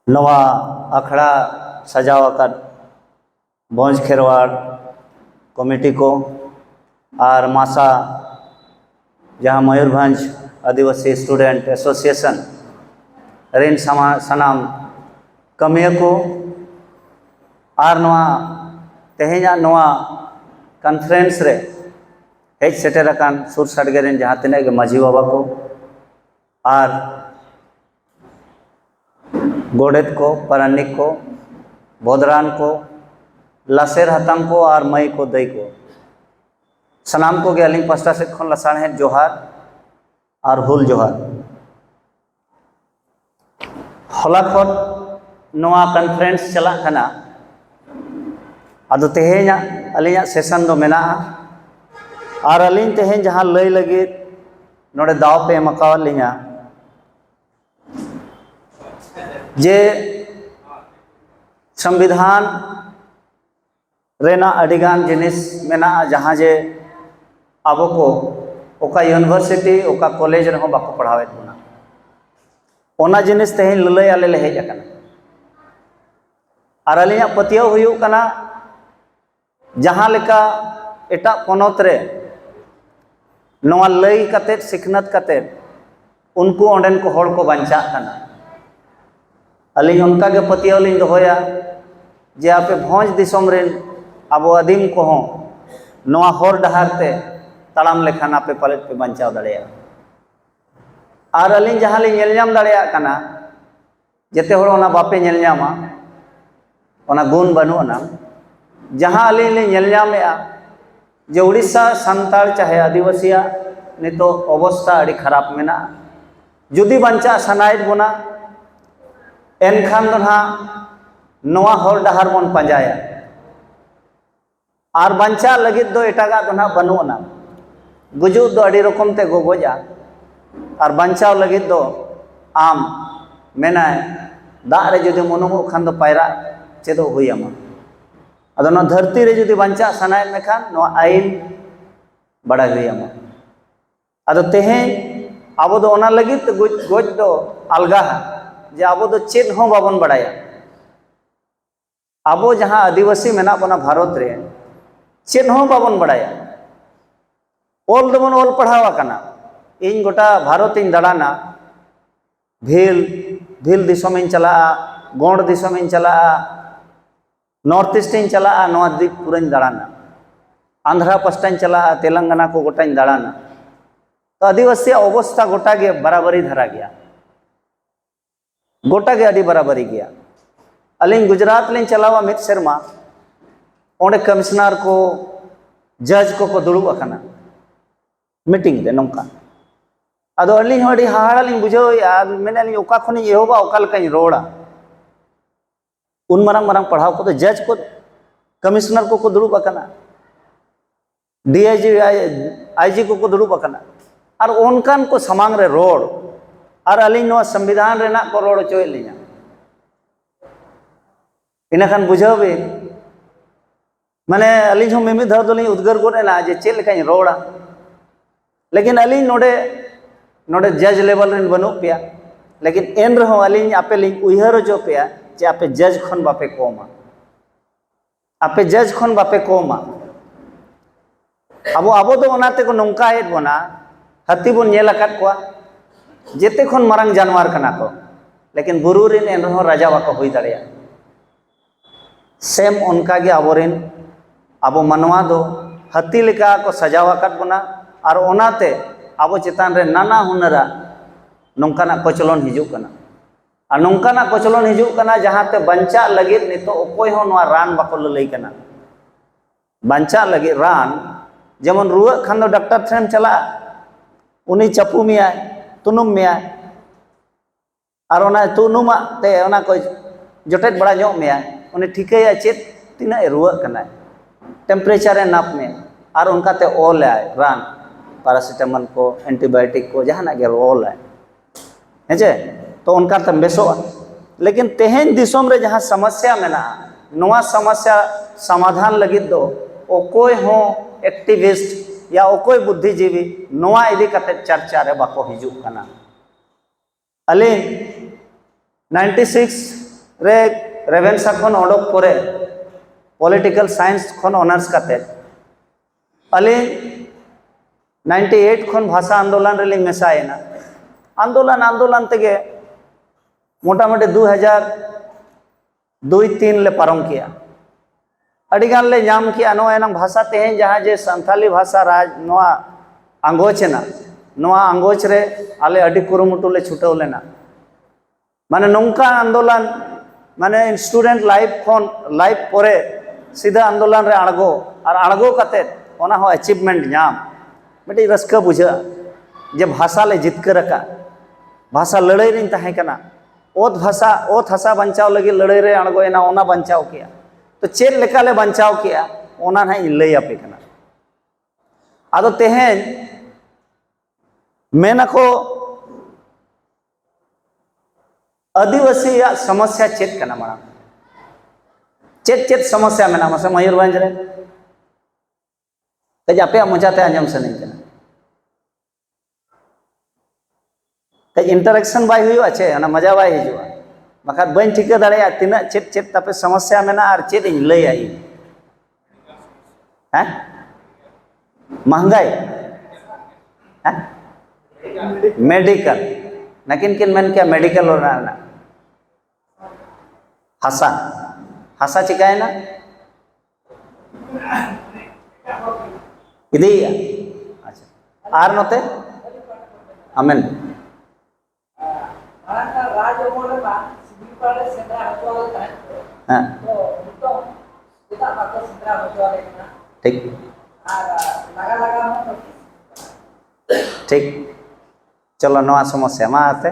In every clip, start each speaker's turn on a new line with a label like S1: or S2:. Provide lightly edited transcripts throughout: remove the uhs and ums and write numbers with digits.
S1: नवा अखड़ा सजाव आकाद भोज खेरवाड़ कमिटी को और मासा जहाँ मयूरभंज आदिवासी स्टूडेंट एसोसिएशन रेन सनाम कमिया को और नवा तेहेजा नवा कॉन्फ्रेंस रे हेज सेटेराकान सुर साडगे रेन जहाँ तिनाग माझी बाबा को और गोडेत को पारानिक को बोधरान को लासेर हतम को और मई को दई को सनाम को अली पास्टा से खन लसाण जोहार और हुल जोहार हला खन नवा कॉन्फ्रेंस चला खना अदो तेहेजा अलिया सेशन दो मेना और अलिन तेहेज जहाँ लई लगे नोडे दाव पे मकाव लिया जे संविधान रेना अडिगान जिनिस मेना जहाँ जे आबो को ओका यूनिवर्सिटी ओका कॉलेज रहो बाको पढ़ावे बोना ओना जिनिस तेहेन ललय आले ले हेज अकना और अलिया पतियो हुयु कना जहाँ लेका एटा पोनोत रे नवा लई कते सिखनत कते उनको ओंडेन को होड़ को बंचा कना अली उनका के पतियो लिंग दोया जे आपे भोज दिसोम रेन आबो आदिम को हो नवा होर डहारते तड़ाम लेखान आपे पलट पे बंचाव दड़ेया और अली जहाँ लिंग नेलजाम दड़ेया कना जेते होड़ ओना बापे नेलजामा ओना गुण बनुना जहाँ अली लिंग नेलजामेया जे उड़ीसा सान्ताड़ चाहे आदिवासिया नितो अवस्था अड़ी खराब मेना जुदी बंचा सनाइद बोना एनखान दो ना नवा होर डहार बन पंजाया और बंचा लगित दो एटागा दो ना बनुना गुजु दो अड़ी रकम ते गोगोजा और बंचाव लगित दो आम मेना दाग रे जुदी मनुमो खान दो पायरा चेदो हुयमा अदो ना धरती रे जुदी बंचा सनाय में खान नो आइन बड़ा हुयमा अदो तेहे आबो दो ओना लगित गोज दो अलगा जे आबो दो चेद हो बाबन बड़ाया आबो जहाँ आदिवासी मेना बना भारत रे चेद हो बाबन बड़ाया ओल दबन ओल पढ़ावा कना इन गोटा भारत इन दड़ाना भील दिसोम इन चला गोंड दिसोम इन चला नॉर्थ ईस्ट इन चला नवा दिक पूरा दड़ाना आंध्रा पास्टा इन चला तेलंगाना को गोटा इन दड़ाना तो आदिवासी अवस्था गोटा के बराबरी धरा गया गोटा के अड़ी बराबरी गया अलिंग गुजरात लिंग चलावा मित शर्मा ओंडे कमिश्नर को जज को दुड़ुब अकना मीटिंग दे नौका अदो अलिंग अड़ी हाड़ा लिंग बुझो यार मेने लिंग ओका खनि एहोबा ओका लकाई रोड़ा उन मरंग मरंग पढ़ाव को तो जज को कमिश्नर को दुड़ुब अकना डीआईजी आईजी को दुड़ुब अकना और उनकान को समांग रे रोड और अली नवा संविधान रेना को रोड चोय लिया इनखान बुझाव बे माने अली जो मिमी धर दोली उद्गार गोरेना जे चेल लेकाई रोड़ा लेकिन अली नोडे नोडे जज लेवल रेन बनो पिया लेकिन एन रहो अली आपे लिंग उयहर जो पिया जे आपे जज खन बापे कोमा आपे जज खन बापे कोमा आबो दो ओनाते को नौका हेद बोना हाथी बन नेल अकाद कोआ जेते खन मारंग जानवर कना को लेकिन बुरु रेन एन रहो राजा बाको हुई दाड़ेया सेम उनका गे आबोरेन आबो मनवा दो हाथी लेका को सजाव अकाद बोना और ओनाते आबो चेतान रे नाना हुनरा नौकाना कोचलन हिजुग कना और नौकाना कोचलन हिजुग कना जहाँ ते बंचा लगे नितो ओकोय हो नवा रान बाको लई कना बंचा लगे रान जेमन रुआ खान दो डॉक्टर ठेन चला उनी चपू मिया तुनुम मिया और ओना तुनुमा ते ओना को जोटेट बड़ा जो मिया उनी ठिकया चेत तिना रुआ कना टेम्परेचर नाप में और उनका ते ओल है रान पैरासिटामल को एंटीबायोटिक को जहाँ गे ओल है हेजे तो उनका तम बेसो लेकिन तेहेन दिसोम रे जहाँ समस्या में ना नवा समस्या समाधान लगी दो ओकोय हो एक्टिविस्ट या ओकोय बुद्धिजीवी नवा इदी कते चर्चा रे बाको हिजुग कना अली 96 रे रेवेन्सा खन ओडक परे पॉलिटिकल साइंस खन ऑनर्स करते अली 98 खन भाषा आंदोलन रे लिंग मेसायना आंदोलन आंदोलन तेगे मोटामुटी 2002-3 ले पारम किया अडिगान ले नाम किया नो एनंग भाषा तेहें जहाँ जे संथाली भाषा राज नोआ आंगोच ना नोआ आंगोच रे आले अडी कुरुमुटु ले छुटाव लेना माने नौका आंदोलन माने स्टूडेंट लाइफ परे सीधा आंदोलन रे आड़गो और आड़गो कते ओना हो अचीवमेंट नाम मिट्टी रस्का बुझा जे भाषा ले जितकर रखा भाषा लड़ाई नहीं तहे कना ओत भाषा बचाव लगे लड़ाई रे आड़गो एना ओना बचाव किया तो चेल लेका ले बचाव किया ओना ना लई आपे कना आदो तेहें मेना को आदिवासी समस्या चेत कना माड़ा चेत समस्या मेना मसे मयूरभंज रे ते आपे मजाते आंजम से नहीं कना ते इंटरेक्शन बाय हुई अच्छे ना मजा बाय हिजुआ बखा बन ठिका दाड़े तीना चेत तापे समस्या मेना और चेत इन लई आई हैं महंगाई हैं मेडिकल नकिन किन मन क्या मेडिकल हो रहा ना हसा चिकाए ना इधे अच्छा आर नोते अमेन हाँ ठीक ठीक चलो नवा समस्या मा आते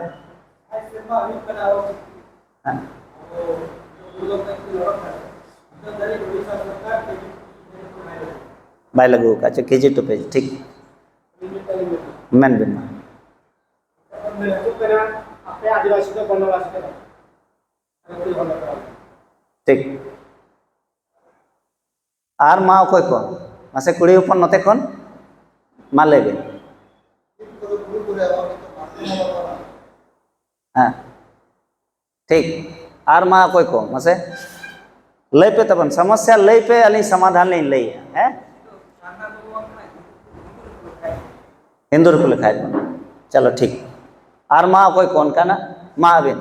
S1: बाय लगू का चे केजी टू पेज ठीक मेन बिन ठीक आर मा कोई को मासे कुड़ी ऊपर नते कोन मा लेबे हाँ ठीक आर मा कोई को मसे लई पे तबन समस्या लई पे अली समाधान नहीं लई है हिंदू को लिखाए चलो ठीक आर मा कोई कौन का ना मा अबिन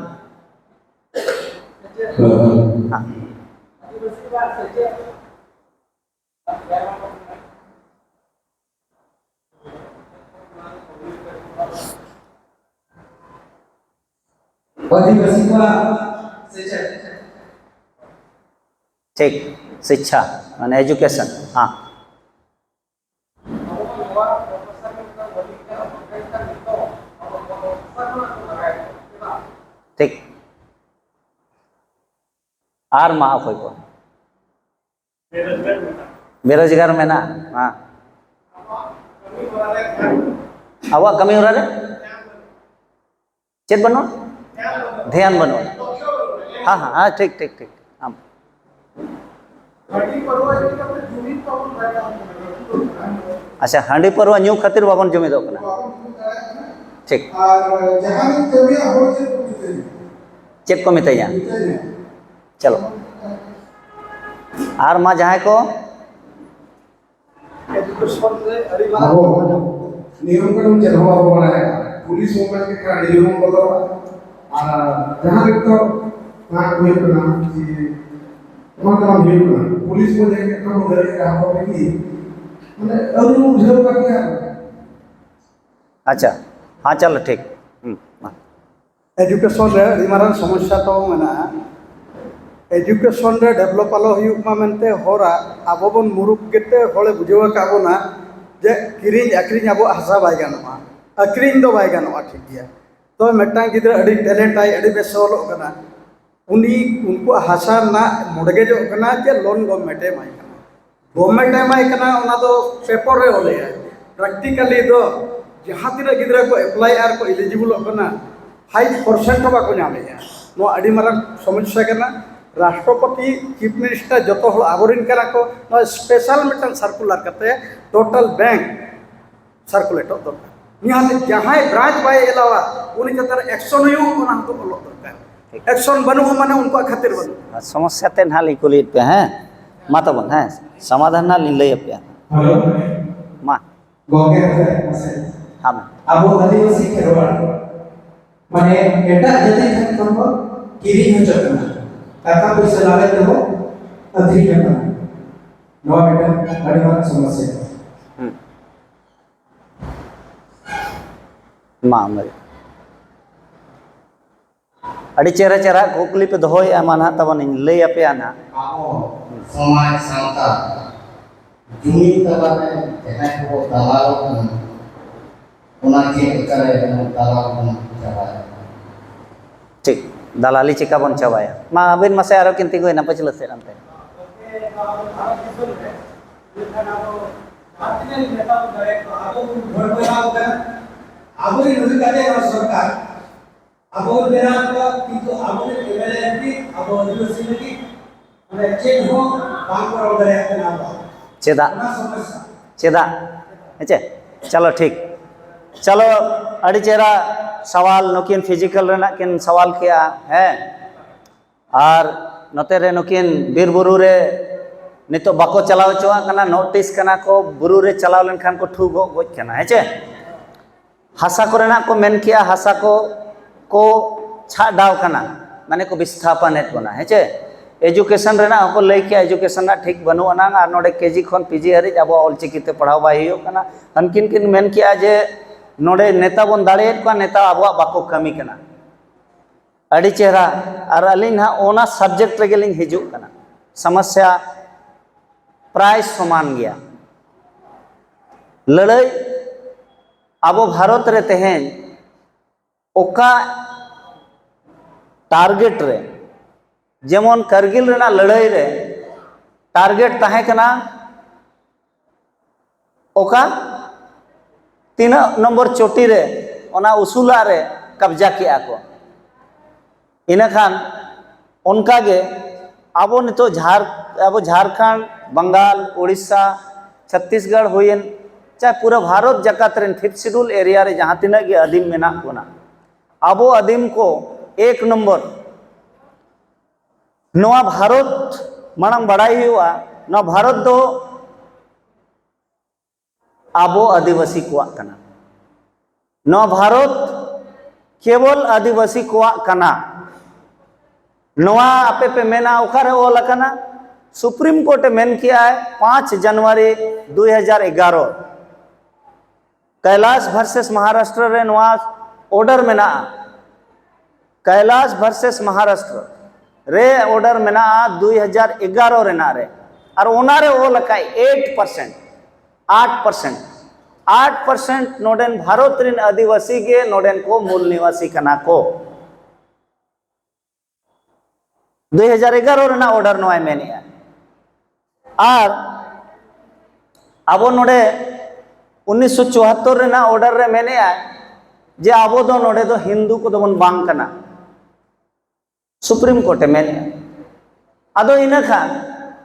S1: हाँ ठीक शिक्षा माने एजुकेशन हाँ ठीक आर मा कोई को बेरोजगार में ना हाँ आवा कमी हो रहा है चेत बनो ध्यान बनो हाँ हाँ हाँ ठीक ठीक ठीक हाँ अच्छा हांडी पर न्यू खातिर बाबन जुमी दो कना ठीक चेक को मिते यहाँ चलो आर मा जहाँ को
S2: नियम का हम चलवा बोला है पुलिस मोबाइल के का नियम बोलो जहाँ तक तो ना कोई ना कि मतलब ये ना पुलिस को लेके काम उधर के आप की मैंने अभी मुझे का क्या
S1: अच्छा हाँ चलो ठीक
S3: एजुकेशन रे रिमारन समस्या तो मना एजुकेशन रे डेवलप आलो हुयुमा मेनते होरा आबोबन मुरुक केते होले बुझेवा काबोना जे किरिंग अक्रिंग आबो हासा बाय गानोआ अक्रिंग दो बाय गानोआ ठीक गया तो मेटांग गिद्रा अडी टैलेंट आई अडी बेसोलो कना उनी उनको हासा ना मोडगेजो कना जे लोन गवर्नमेंट ए माय कना गवर्नमेंट ए माय कना ओना दो पेपर रे होले प्रैक्टिकली दो जहां तिना गिद्रा को अप्लाई आर को एलिजिबल कना हाई परसेंट बाको नामे नो अडी मारन समस्या कना राष्ट्रपति चीफ मिनिस्टर जो तो आबोरिन करा को नो स्पेशल मिटन सर्कुलर करते टोटल बैंक सर्कुलेट दरकार निहाते जहां ब्रांच बाय एलावा उनी चतर एक्शन हुई उना हमको बोलो दरकार एक्शन बनू माने उनको खातिर बनू
S1: समस्या ते ना लिकुली पे हैं मा तो बन हैं समाधान ना लई पे
S2: हेलो
S1: मा
S2: गोके मसे
S1: हम
S2: अबो आदिवासी खेरवाड़ माने एटा जति खन को किरी हो चकना टाका पैसा लागे तो अधिक है नवा बेटा बड़ी बात समस्या
S1: मा मरे अड़ी चेहरा चेहरा कुकली पे दोहोय माना तबन लई पे आना
S4: आबो समाज सावता जुमी तलाने जहां को दलाल उना के करे दलाल बन चलाए
S1: ठीक दलाली चिका बन चबाया मा अबिन मसे आरो किंती को ना पचल से अंते
S5: आबो नदी काटे सरकार आबो बेरा किंतु आबो एमएलए एमपी आबो आदिवासी लगी माने चेंज हो काम करो दरे ना
S1: चेदा
S5: ना समस्या
S1: चेदा हेचे चलो ठीक चलो अड़ी चेहरा सवाल नुकिन फिजिकल रेना किन सवाल किया है और नते रे नुकिन बीर बुरु रे नितो बाको चलाव चवा कना नोटिस कना को बुरु रे चलाव लेन खान को ठू गो गोज कना हेचे हासा को रेना को मेन किया हासा को छा डाव कना माने को विस्थापन हेत बना हेचे एजुकेशन रेना को लई किया एजुकेशन ना ठीक बनु अना और नोडे केजी खन पीजी हरि अब ऑलचिकी ते पढ़ाव बाय हो कना हनकिन किन मेन किया जे नोडे नेता बन दाड़े को नेता अब बाको कमी कना अड़ी चेहरा और अली ना ओना सब्जेक्ट रे गेलिंग हिजु कना समस्या प्राय समान गया लड़ाई अब भारत रे तेहेन ओका टारगेट रे जेमन करगिल रेना लड़ाई रे टारगेट ताहे कना ओका 3 नंबर चोटी रे ओना उसूला रे कब्जा किया को इना खान उनका गे आबो नितो आबो झारखंड बंगाल उड़ीसा छत्तीसगढ़ हुईन चाहे पूरा भारत जगत रेन 5th शेड्यूल एरिया रे जहां तिना गे अदीम मेना कोना आबो अदीम को 1 नंबर नवा भारत मांग बड़ाई हुआ नवा भारत दो आबो आदिवासी को कना नवा भारत केवल आदिवासी को कना नवा आपे पे मेना उखारे ओला कना सुप्रीम कोर्ट मेन किया है 5 जनवरी 2011 कैलाश वर्सेस महाराष्ट्र रे नवा ऑर्डर मेना कैलाश वर्सेस महाराष्ट्र रे ऑर्डर मेना 2011 रेना रे और ओनारे ओ लकाय 8% नोडेन भारत रिन आदिवासी गे नोडेन को मूल निवासी कना को 2011 रेना ऑर्डर नोय मेनिया और अब नोडे 1974 रेना ऑर्डर रे मेनिया जे अब दो नोडे दो हिंदू को दो बांग कना सुप्रीम कोर्ट मेनिया अदो इना खान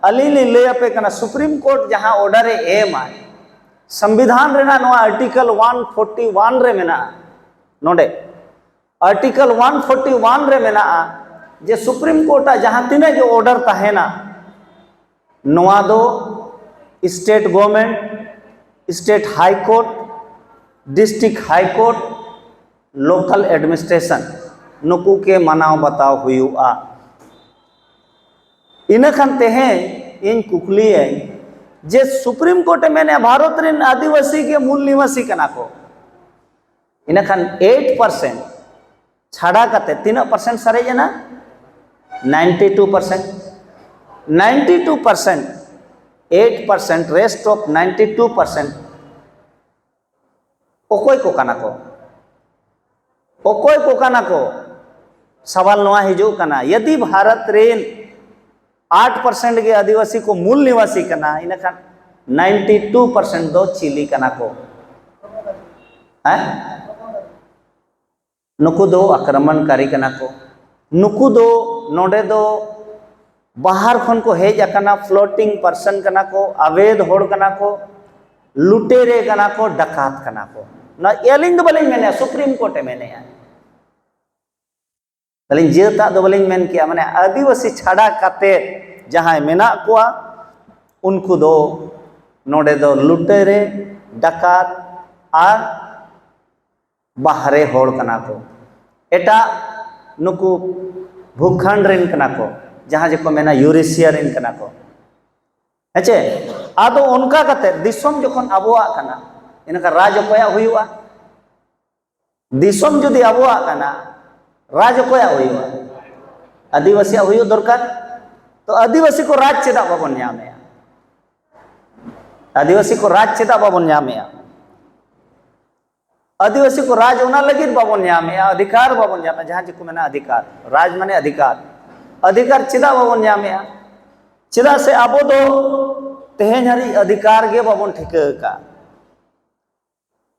S1: अली ले पे कना सुप्रीम कोर्ट जहां ऑर्डर एम आए संविधान रेना नो आर्टिकल 141 रे मेना नोडे आर्टिकल 141 रे मेना जे सुप्रीम कोर्ट जहां तिने जो ऑर्डर तहेना नोआ दो state government state high court district high court local administration नुकू के मनाव बताव हुआ इन खान तेहे इन कुकली है जे सुप्रीम कोर्ट मैंने भारत रिन आदिवासी के मूल निवासी कना को इन खान 8% छाड़ा कते 3% सरे जना 92% 8% रेस्ट ऑफ 92% ओकोय को कना को सवाल नवा हिजू कना यदि भारत रेन 8% के आदिवासी को मूल निवासी कना इन खान 92% दो चिली कना को है नुकु दो आक्रमणकारी कना को नुकु दो नोडे दो बाहर खन को हेज अकना फ्लोटिंग पर्सन कना को अवैध होड़ कना को लुटेरे कना को डकात कना को ना एलिंग दो बलिंग मेने सुप्रीम कोर्ट मेने तलिंग जेता दो बलिंग मेन किया माने आदिवासी छाड़ा काते जहां मेना कोआ उनको दो नोडे दो लुटेरे डकात और बाहरे होड़ कना को एटा नुकु भूखंड रिन कना को जहां जे को मेना यूरेशिया रिन कना को हेचे आदो उनका कते दिसोम जखन अबोआ कना इनका राज कोया हुआ दिसोम जुदी अबोआ कना राज कोया हुआ आदिवासी हुई दरकार तो आदिवासी को राज चेदा बाबन ᱧᱟᱢᱮ आदिवासी को राज चेदा बाबन ᱧᱟᱢᱮ आदिवासी को राज उना लगित बाबन ᱧᱟᱢᱮ अधिकार बाबन ᱧᱟᱢᱮ जहां जे को मेना अधिकार राज माने अधिकार चेदा बाबन ᱧᱟᱢᱮ चेदा से आबो दो तेहेन हरी अधिकार के बाबन ठिका का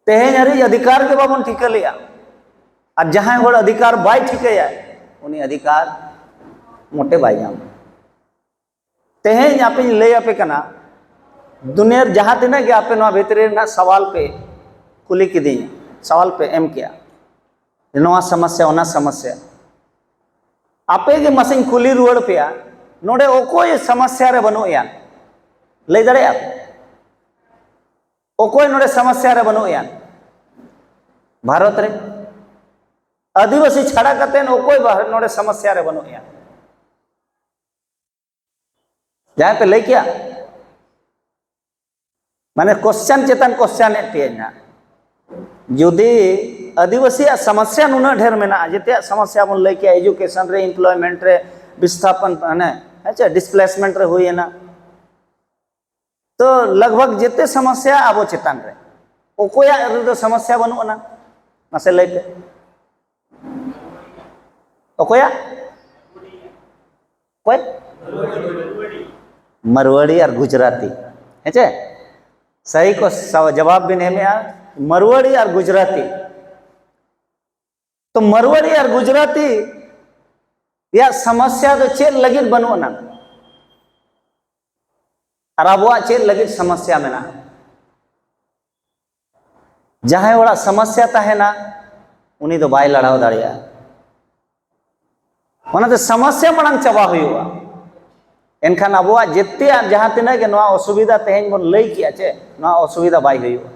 S1: तेहेन हरी अधिकार के बाबन ठिका लिया और जहां होड़ अधिकार बाय ठिकाया उनी अधिकार मोटे बाय ᱧᱟᱢ तेहेन आपे लय आपे कना दुनिया जहां तिना के आपे नवा भितरे ना सवाल पे कुली किदी सवाल पे एम किया नवा समस्या ओना समस्या आपे के मसिन कुली रुवड़ पेया नोडे ओकोय समस्या रे बनो या लय दड़े आप ओकोय नोडे समस्या रे बनो या भारत रे आदिवासी छाड़ा कतेन ओकोय नोडे समस्या रे बनो या जहां पे लय किया माने क्वेश्चन चेतन क्वेश्चन एटेना जुदी आदिवासी समस्या नुना ढेर मेना जेते समस्या बन लय किया एजुकेशन रे एम्प्लॉयमेंट रे विस्थापन माने अच्छा डिस्प्लेसमेंट रे हुई है ना तो लगभग जेते समस्या आबो चेतन रे ओकोया रे समस्या बनु ना मासे लय पे ओकोया कोई मरवाड़ी और गुजराती है सही को जवाब भी नहीं में मरवाड़ी और गुजराती तो मरवाड़ी और गुजराती या समस्या तो चेत लगित बनो ना और आबुआ चेत लगित समस्या में ना जहां वाला समस्या है ना उन्हीं तो बाय लड़ाव दाड़िया तो समस्या मनांग चाबा हुआ एनखान आबुआ जेते जहां तिना के नवा असुविधा तेहेन बन लय किया चे नवा असुविधा बाय हुआ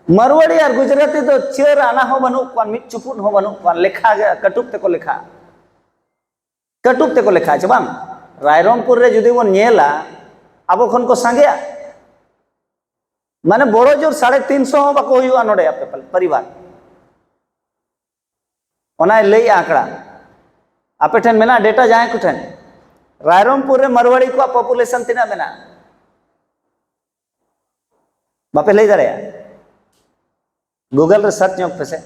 S1: मरवाड़ी और गुजराती तो चेर आना हो बनू कौन मिट चुपुन हो बनू कौन लेखा कटुक ते को लेखा चे बांग रायरंगपुर रे जुदी बन नेला आबो खन को सांगेया माने बड़ो जोर 350 हो बाको हुआ नोडे आपे परिवार ओना लय आंकड़ा आपे ठन मेना डेटा जाए को ठन रायरंगपुर रे मरवाड़ी को पॉपुलेशन तिना मेना बापे लय दाड़ेया गूगल रे सर्च ᱧᱚᱜ पे से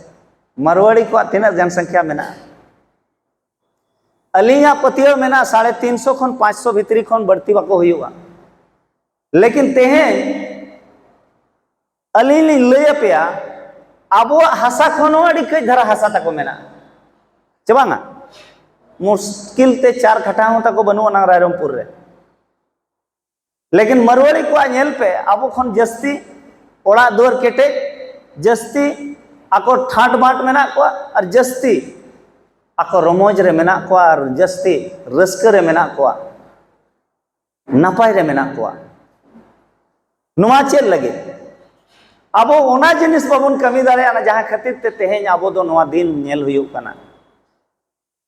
S1: मरवाड़ी को तिना जनसंख्या मेना अलिया पतियो मेना 350 खन 500 भीतरी खन बढ़ती बाको हुआ लेकिन तेहेन अली लय पेया आबो हासा खनो अड़ी कई धरा हासा तको मेना चबांगा मुश्किल ते 4 खटा हो तको बनु ना रायरंगपुर रे लेकिन मरवाड़ी को नेल पे आबो खन जस्ती ओड़ा दुआर केटे जस्ती आको ठाट बाट मेना को और जस्ती आको रमोज रे मेना को और जस्ती रस्क रे मेना को नपाय रे मेना को नुआ चेल लगे अब ओना जिनिस बाबन कमी दाड़े ना जहां खातिर ते तेहेन आबो दो नुआ दिन नेल हुयु कना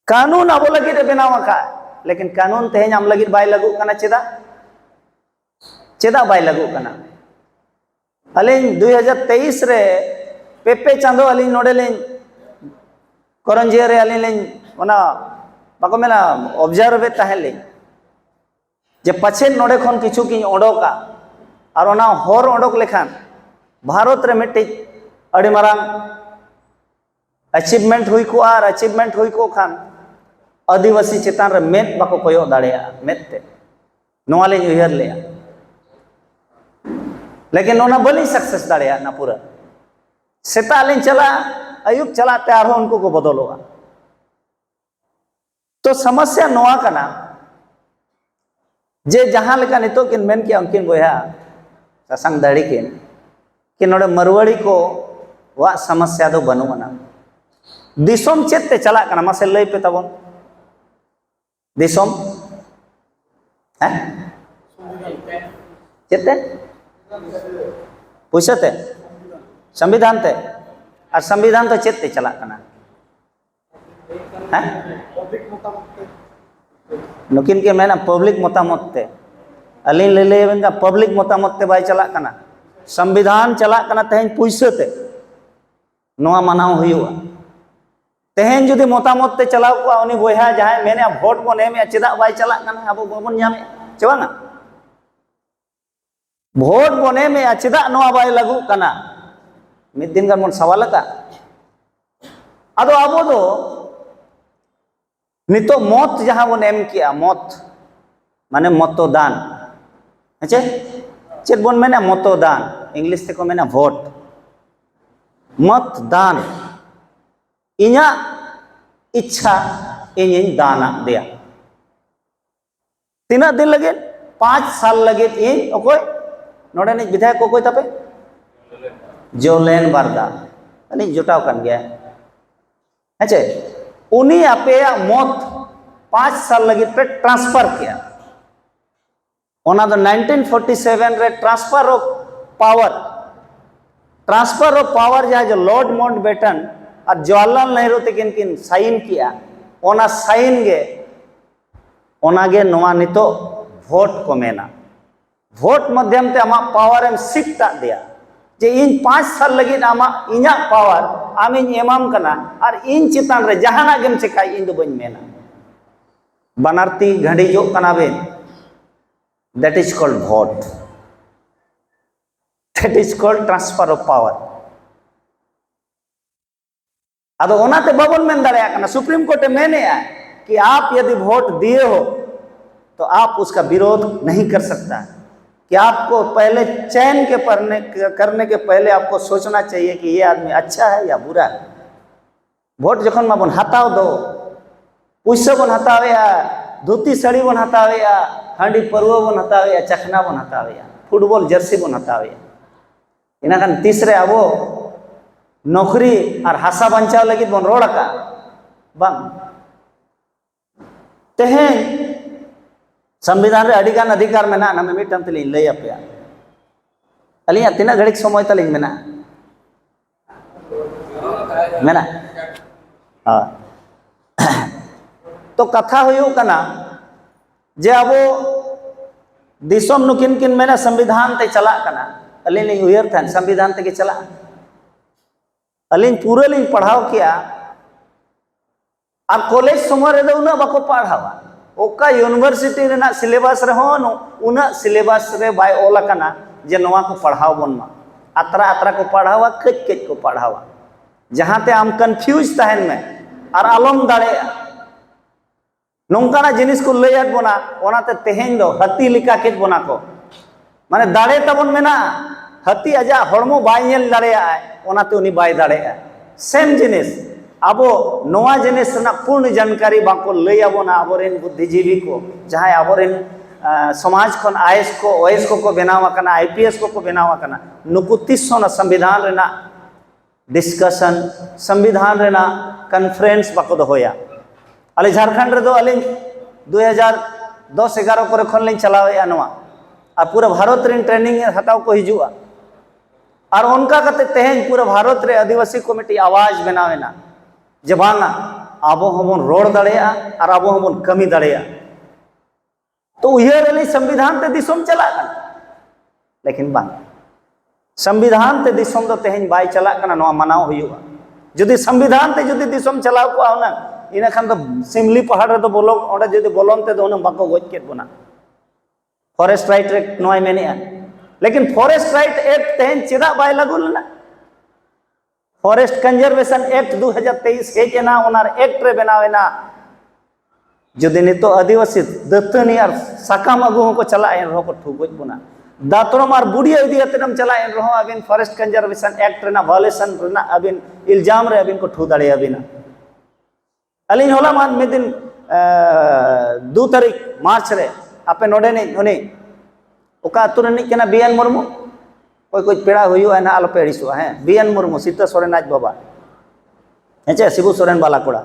S1: कानून आबो लगी रे बनावा का लेकिन कानून तेहेन आम लगी बाय लगु कना चेदा बाय लगु कना अलिन 2023 रे पेपे चांदो अलिन नोडेलिन करंजिया रे अलिन ओना बाको मेना ऑब्जर्व ताहेले जे पछे नोडे खन किछु कि ओडोका और ओना होर ओडोक लेखान भारत रे मिट्टी अड़ी मारांग अचीवमेंट हुई को और अचीवमेंट हुई को खान आदिवासी चेतान रे मेट बाको कोयो दाड़ेया मेटते नोवाले उहर लेया लेकिन ओना बली सक्सेस दाड़ेया ना पूरा सेता लिन चला अयुब चला तैयार हो उनको को बदलोगा तो समस्या नोआ कना जे जहां लेका नितो किन मेन के अंकिन बोया ससंग दाड़ी किन कि नोड़े मरवाड़ी को वा समस्या दो बनूना दिसोम चेते चला कना मासे लई पे तबन दिसोम हैं चेते पुछते संविधान ते और संविधान तो चेते चला कना हैं नुकिन के मेना पब्लिक मतामत ते अलीन ले ले का पब्लिक मतामत ते बाय चला कना संविधान चला कना तेहन पुइसते नोआ मनाव हुआ तेहन जुदी मतामत ते चलाव को उनी बोया जहां मेने वोट बन एम चेदा बाय चला कना अब बाबन नामे चवाना वोट बन एम चेदा नोआ बाय लागू कना मिद दिन गन मन सवाल का अदो अबो दो नितो मत जहां बन एम किया मत माने मतदान अच्छे चेद बन मेना मतदान इंग्लिश ते को मेना वोट मतदान इन्या इच्छा इन दाना दिया तीना दिन लगे 5 साल लगे इन ओकोय नोडे नि विधायक को कोई तपे जोलेन बारदा अली जुटाव कान गया अच्छे उनी आपे मत 5 साल लगे पे ट्रांसफर किया ओना दो 1947 रे ट्रांसफर ऑफ पावर जहाँ जो लॉर्ड माउंटबेटन और जवाहरलाल नेहरू तक किन साइन किया ओना साइन गे ओनागे नोआ नितो वोट को मेना वोट माध्यम ते आमा पावर एम सिक्ता दिया जे इन 5 साल लगे आमा इना पावर आमी एमाम कना और इन चितान रे जहाना गेम चिकाई इन दो बन मेना बनारती घड़ी जो कना बे that is called vote that is called transfer of power अदो ओनाते बाबन मेन दाड़े आकना सुप्रीम कोर्ट मैंने कि आप यदि वोट दिए हो तो आप उसका विरोध नहीं कर सकता कि आपको पहले चयन के करने के पहले आपको सोचना चाहिए कि ये आदमी अच्छा है या बुरा है वोट जखन माबन हताव दो पुइसा बन हतावे धोती साड़ी बन हतावे हांडी परवा बन हतावे चखना बन हतावे फुटबॉल जर्सी बन हतावे इनाखान तीसरे अबो नौकरी और हासा बचाव लगे बन रोड़ का बांग तेहन संविधान रे अडिगान अधिकार में ना हमें मिटम तली लई अपया अलिया तिना घड़िक समय तली मेना मेना हां तो कथा हुयु कना जे अब दिसोम नुकिन किन मेना संविधान ते चला कना अली नहीं उयर था संविधान ते के चला अली पूरे लिंग पढ़ाव किया और कॉलेज समय रे उना बाको पढ़ावा ओका यूनिवर्सिटी रेना सिलेबस रे होन उना सिलेबस रे बाय ओला कना जे नवा को पढ़ाव बन मा अतरा अतरा को पढ़ावा कच कच को पढ़ावा जहां ते हम कंफ्यूज तहन में और आलम दाड़े नौकाना जिनिस को लैयात बना ओनाते तेहेन दो हती लिका केज बना को माने दाड़े तबन मेना हती आजा हड़मो बाय नेल दाड़ेया ओनाते उनी बाय दाड़ेया सेम जिनिस अब नवा जिनिस ना पूर्ण जानकारी बाको लैया बना आबोरेन बुद्धिजीवी को जहां आबोरेन समाज खन आईएएस को ओएस को बनावा कना आईपीएस को बनावा कना नुकु 300 ना संविधान रेना डिस्कशन संविधान रेना कॉन्फ्रेंस बाको दोया अली झारखंड रे दो अली 2010-11 करे खन लिंग चलावे नवा और पूरा भारत रे ट्रेनिंग हताव को हिजुआ और उनका कते तेहन पूरा भारत रे आदिवासी कमिटी आवाज बनावेना जबाना आबो हमन रोड दड़ेया और आबो हमन कमी दड़ेया तो उयर अली संविधान ते दिसोम चला कना लेकिन बांग संविधान ते दिसोम दो तेहन बाय चला कना नवा मनाव हुयुआ जदि संविधान ते जदि दिसोम चलाव को आउना इना खान तो सिमली पहाड़ रे तो बोलो ओडा जदि बोलन ते दोन बाको गोज केत बना फॉरेस्ट राइट एक्ट नोय मेनेया लेकिन फॉरेस्ट राइट एक्ट तेहन चेदा बाय लागुल ना फॉरेस्ट कंजर्वेशन एक्ट 2023 हेजना ओनार एक्ट रे बनावेना जदि नितो आदिवासी दत्तनी और साकाम अगु को चला एन रहो को ठुगोज बना दातरम और बुढ़िया इदी अतनम चला एन रहो अबिन फॉरेस्ट कंजर्वेशन एक्ट रेना वायलेशन रेना अबिन इल्जाम रे अबिन को ठु दाड़े अबिना अलिन होला मान में दिन 2 तारीख मार्च रे आपे नोडे ने ओने ओका अतुर नि केना बीएन मुर्मू कोई कोई पेड़ा हुआ ना आलोपे अड़ीसों हैं बीएन मुर्मू सीता सोरेन आज बाबा हेचे शिबू सोरेन बाला कोड़ा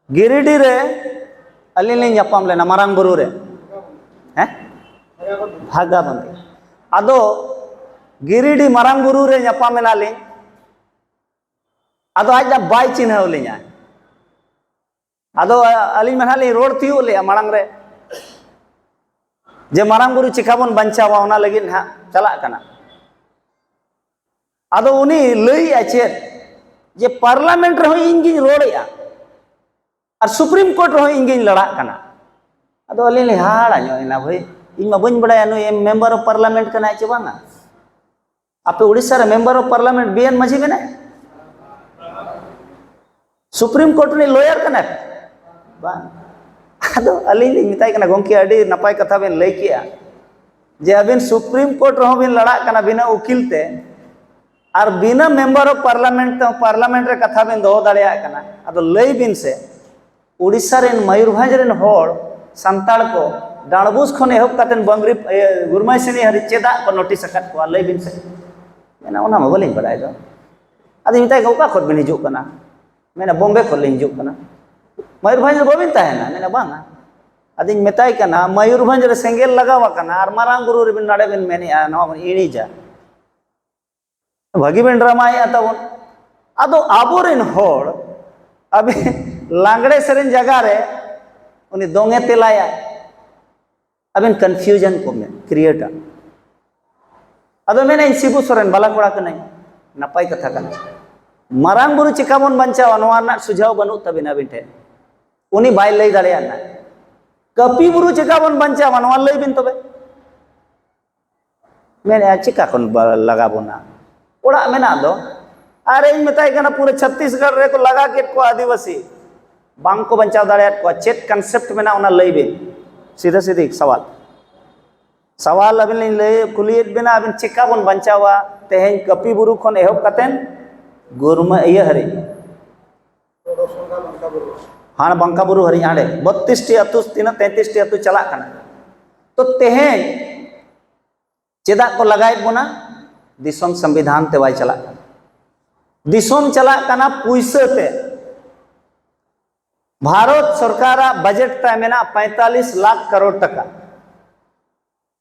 S1: गिरिडीह रे अली लिंग यापाम लेना मारांग बुरु रे हैं भागा बंदी आदो गिरिडीह मारांग बुरु रे यापाम मेना लिंग आदो आज बाय चिन्ह लिंगा आदो अली मेना लिंग रोड थियो ले मारांग रे जे मारांग बुरु चिकाबन बंचावा ओना लगी ना चला कना आदो उनी लई आचे जे पार्लियामेंट रे इंगिन रोड़ेया और सुप्रीम कोर्ट रे इंगिन लड़ा कना आदो अली ले हाड़ा ना भाई इन मा बन बड़ा नु मेंबर ऑफ पार्लियामेंट कना चे बांगा आपे उड़ीसा रे मेंबर ऑफ पार्लियामेंट बीएन माझी में सुप्रीम कोर्ट रे लॉयर कना बांग आदो अली ले मिताई कना गोंकी अडी नपाय कथा बेन लई किया जे अबिन सुप्रीम कोर्ट रे बिन लड़ा कना बिना वकील ते और बिना मेंबर ऑफ पार्लियामेंट रे कथा बिन दो दाड़िया कना आदो लई बिन से उड़ीसा रेन मयूरभंज रेन होड़ संताड़ को डाणबुस खन एहब कातेन बंगरी गुरमाई सेनी हरि चेदा को नोटिस अकात को लई बिन से मेना ओना मा बलिन बड़ाय दो आदि मिताई को का खत बिन हिजु कना मेना बॉम्बे को लिन हिजु कना मयूरभंज बबिन ताहेना मेना बांगा आदि मिताई कना मयूरभंज रे सेंगेल लगावा कना और मारांग गुरु रे बिन नाडे बिन मेनी नो इणीजा भागी बिन ड्रामाया तबन आदो आबोरेन होड़ अबे लांगड़े सेरेन जगह रे उनी दोंगे तेलाया अबिन कंफ्यूजन को में क्रिएटर अदो मेने शिबू सोरेन बाला कोड़ा कने नपाय कथा कने मारांग बुरु चिकाबन बंचावा नोआ ना सुझाव बनु तबिन अबिन ठे उनी बाय लई दाड़िया ना कपी बुरु चिकाबन बंचावा नोआ लई बिन तबे मेने चिका कोन लगाबोना ओड़ा मेना दो अरे इन बताई कना पूरे छत्तीसगढ़ रे को लगा के को आदिवासी बांग को बंचाव दाड़िया को चेत कंसेप्ट मेना ओना लई बिन सीधा सीधी सवाल अबिन लई कुलियत बिना अबिन चिका बन बंचावा तेहेन कपी बुरु खन एहब कतेन गुरमा इय हरि हां बंका बुरु हरि आड़े 32 टी अतु 33 टी अतु चला कना तो तेहेन चेदा को लगाय बोना दिसोम संविधान ते वाय चला दिसोम चला कना पुइसे ते भारत सरकार बजट तय मेना 45 लाख करोड़ टका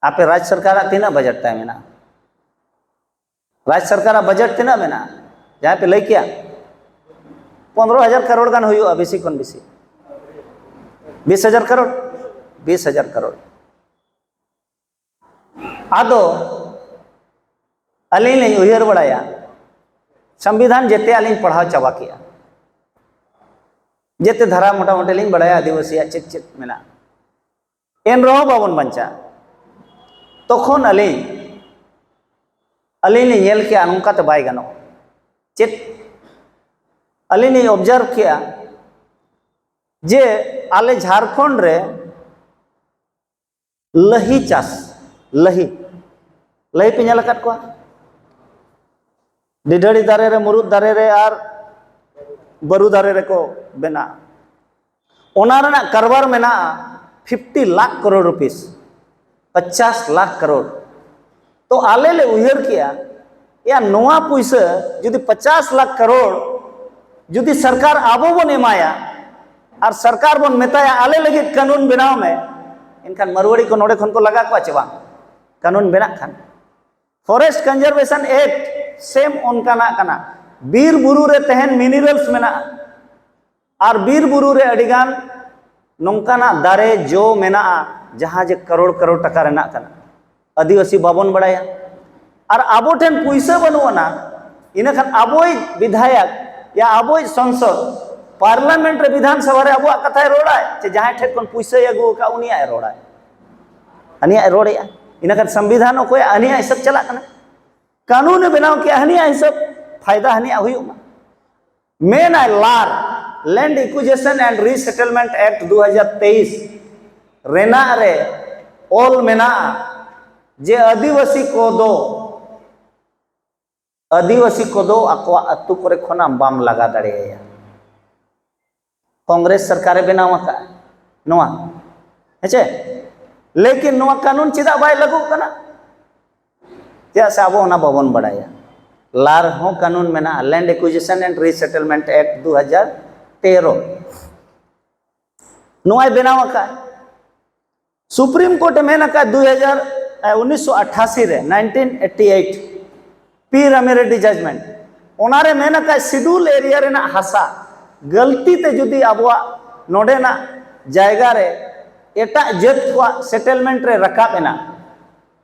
S1: आपे राज्य सरकार तीना बजट तय मेना राज्य सरकार बजट तीना मेना जहाँ पे लई किया 15,000 करोड़ गान हुई बेसी कौन बेसी 20,000 करोड़ 20,000 करोड़ आदो अली ने उयर बड़ाया संविधान जेते अली पढ़ाव चाबा किया जेते धारा मोटा मोटे लिंग बड़ाया आदिवासी चेत चेत मेना एन रहो बाबन बंचा तखन अली ने नेल किया नोंका ते बाय गानो चेत अली ने ऑब्जर्व किया जे आले झारखंड रे लही चास लही पे नेल अकात को डिडड़ी दारे रे मुरुद दारे रे और बरु दारे रे को बेना ओना रेना कारबार मेना 50 लाख करोड़ रुपीस 50 लाख करोड़ तो आले ले उयर किया या नोआ पैसा जुदी 50 लाख करोड़ जुदी सरकार आबो बन एमाया और सरकार बन मेताया आले लगे कानून बनाव में इनखान मरवड़ी को नोड़े खन को लगा को चबा कानून बना Khan forest conservation act same उनका ना कना बीर बुरु रे तहन मिनरल्स मेना और बीर बुरु रे अडिगान नोंकाना दारे जो मेना जहाँ जे करोड़ करोड़ टका रेना कना आदिवासी बाबन बड़ाया और आबो ठेन पैसा बनुआना इनखान आबोई विधायक या आबोई संसद पार्लियामेंट रे विधानसभा रे आबो कथा रोड़ा जे जहाँ ठे कोन पैसा अगु का उनिया रोड़ा अनिया रोड़या इनखान संविधान को अनिया सब चला कना कानून बनाव के हनिया सब फायदा हनिया हुई मेन आई लार land acquisition and resettlement act 2023 रेना रे ऑल मेना जे आदिवासी को दो आकवा अतु करे खना बाम लगा दाड़ेया कांग्रेस सरकार बनाव का नोआ हेचे लेकिन नोआ कानून चिदा बाय लागू कना चेदा से अब ओना बाबन बड़ाया लार हो कानून में land acquisition and resettlement act 2013 नोआय बनाव का सुप्रीम कोर्ट में 1988 रे 1988 पी रमीरेड्डी जजमेंट ओनारे मेन का शेड्यूल एरिया रेना हासा गलती ते जुदी अबवा नोडेना जायगा रे एटा जत को सेटलमेंट रे रकाबेना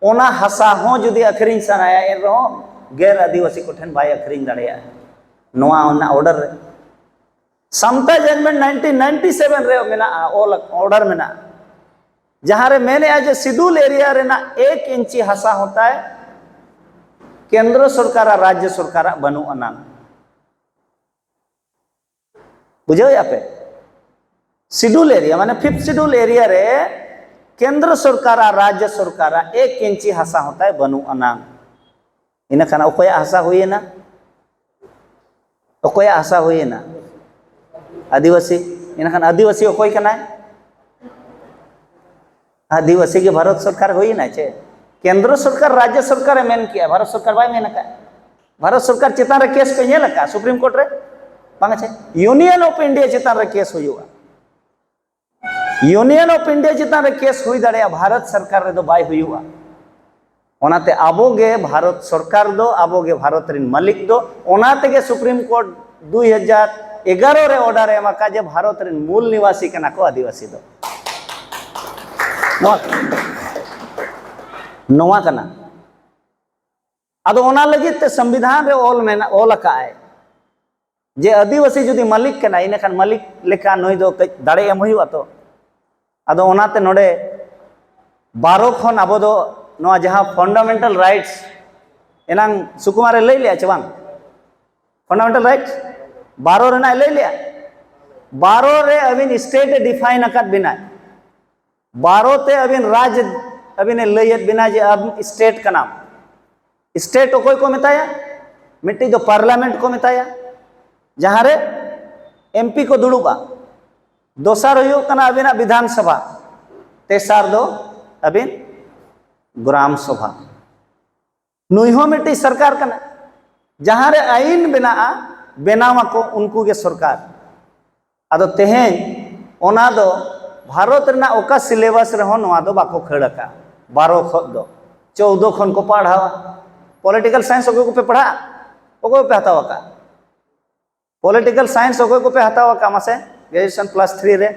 S1: ओना हासा हो जुदी अखरिंग सनाया एन रहो गैर आदिवासी को ठन बाय अखरिंग दाड़िया नोआ ओना ऑर्डर रे समता जजमेंट 1997 रे मेना ऑर्डर मेना जहां रे मैंने आज शेड्यूल एरिया रेना 1 इंची हासा होता है केंद्र सरकार राज्य सरकार बनू अना बुझे पे शेड्यूल एरिया माने 5th शेड्यूल एरिया रे केंद्र सरकार राज्य सरकार 1 इंची हासा होता है बनू अना इन खाना ओकोया हासा हुई ना ओकोया हासा हुई ना आदिवासी इन खाना आदिवासी ओकोय कना आदिवासी के भारत सरकार हुई ना चे केंद्र सरकार राज्य सरकार मेन किया भारत सरकार बाय मेन का भारत सरकार चेतान रे केस पे नेल का सुप्रीम कोर्ट रे बांग छे यूनियन ऑफ इंडिया चेतान रे केस हुआ यूनियन ऑफ इंडिया चेतान रे केस हुई दाड़े भारत सरकार रे दो बाय हुआ ओनाते आबोगे भारत सरकार दो आबोगे भारत रिन मालिक दो ओनाते के सुप्रीम कोर्ट 2011 रे ऑर्डर एमा का जे भारत रिन मूल निवासी कना को आदिवासी दो नोआ कना अदो ओना लगी ते संविधान रे ऑल का है जे आदिवासी जुदी मालिक कना इन खान मालिक लेखा नई दो दाड़े एम हुआ तो अदो ओनाते नोडे 12 खन अब दो नोआ जहां फंडामेंटल राइट्स एनांग सुकुमार ले लिया चबांग फंडामेंटल राइट्स 12 रेना ले लिया 12 रे अबिन स्टेट डिफाइन अकत बिना 12 ते अबिन राज्य अबिन लयत बिना जे अब स्टेट का नाम स्टेट कोई को मिताया मिट्टी दो पार्लियामेंट को मिताया जहां रे एमपी को दुड़ुबा दोसर हुई कना अबिना विधानसभा तेसार दो अबिन ग्राम सभा नुई हो मिट्टी सरकार कना जहां रे आईन बनावा को उनको के सरकार अदो तेहें ओना दो भारत रना ओका सिलेबस रहो नोआ दो बाको खड़का 12 खन दो 14 खन को पढ़ावा पॉलिटिकल साइंस ओको को पे पढ़ा ओको पे हतावा का पॉलिटिकल साइंस ओको को पे हतावा का मासे ग्रेजुएशन +3 रे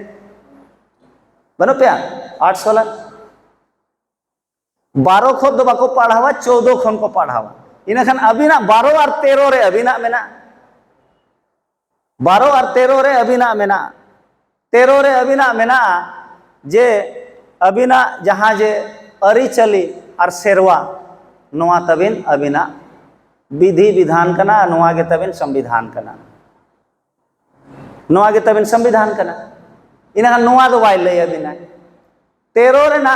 S1: बनो पे 8 16 12 खन दो बाको पढ़ावा 14 खन को पढ़ावा इन खान अबिना 12 और 13 रे अबिना मेना 12 और 13 रे अबिना मेना 13 रे अबिना मेना जे अबिना जहां जे अरी चली और सेरवा नोआ तबिन अबिना विधि विधान कना नोआ के तबिन संविधान कना नोआ के तबिन संविधान कना इना नोआ दो वाई ले अबिना 13 रे ना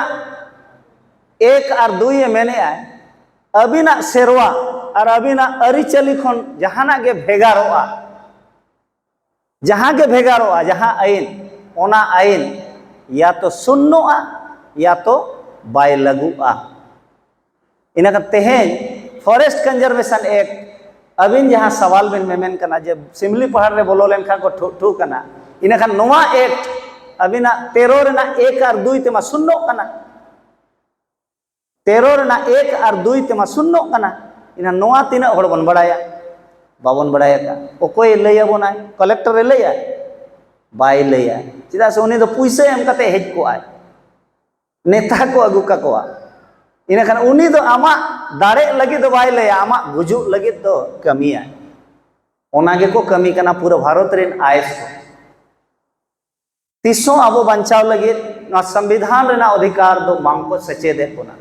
S1: 1 और 2 ये मैंने आए अबिना सेरवा और अबिना अरी चली खन जहाना के भेगारोआ जहां के भेगारोआ जहां आईन ओना आईन या तो सुन्नोआ या तो बाय लगुआ इनका तेहें फॉरेस्ट कंजर्वेशन एक्ट अबिन जहां सवाल बिन मेमेन कना जब सिमली पहाड़ रे बोलो लेन खान को ठू कना इनका नोआ एक्ट अबिना 13 रेना 1 और 2 तेमा सुन्नो कना 13 रेना 1 और 2 तेमा सुन्नो कना इना नोआ तीना हड़ बन बड़ाया बाबन बड़ाया का ओकोय लैया बोना कलेक्टर रे लैया बाय लैया चिदा से उनी दो पुइसे एम कते हेज को आय नेता को अगु का कोआ इन खान उनी दो आमा दाड़े लगी दो बाय लैया आमा गुजु लगी दो कमी आय ओनागे को कमी कना पूरा भारत रेन आयस तीसो अब बचाव लगे संविधान रेना अधिकार दो बांग को सचेदे कोना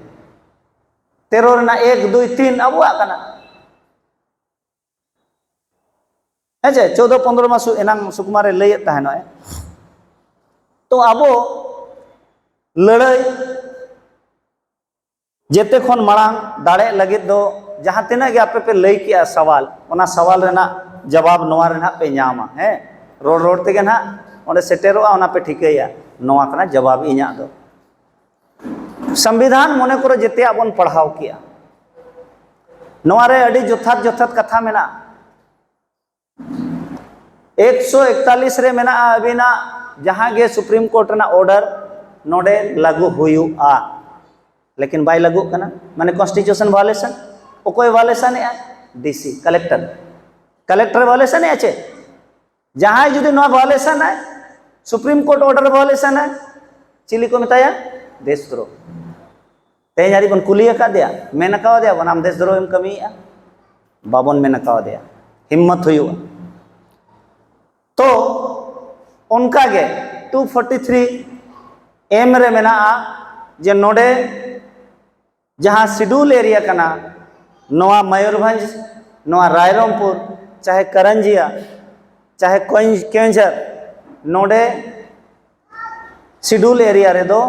S1: 13 रेना 1 2 3 अब आकना है 14 15 मासु एनांग सुकुमार लैत तहनो तो आबो लड़ाई जेते खन मांग दाड़े लगे दो जहां तिना के आपे पे लई किया सवाल ओना सवाल रेना जवाब नोआ रेना पे नामा है रोड रोड तेगे ना ओंडे सेटेरोआ ओना पे ठिकैया नोआ कना जवाब इना दो संविधान मने करो जेते आबन पढ़ाव किया नोआरे अड़ी जोथात जोथात कथा मेना 141 रे मेना अबिना जहां गे सुप्रीम कोर्ट ना ऑर्डर नोडे लागू हुआ लेकिन बाय लागू कना माने कॉन्स्टिट्यूशन वायलेशन ओकोय वायलेशन है डीसी कलेक्टर वायलेशन है चे जहां जुदी नो वायलेशन है सुप्रीम कोर्ट ऑर्डर वायलेशन है चिली को बताया देशद्रोह तेजारी बन कुलिया का दिया मेना का दिया बनाम देशद्रोह में कमी बाबन मेना का दिया हिम्मत हुई तो उनका गे 243 एम रे मेना जे नोडे जहां शेड्यूल एरिया कना नोआ मयूरभंज नोआ रायरंगपुर चाहे करंजिया चाहे केंझर नोडे शेड्यूल एरिया रे दो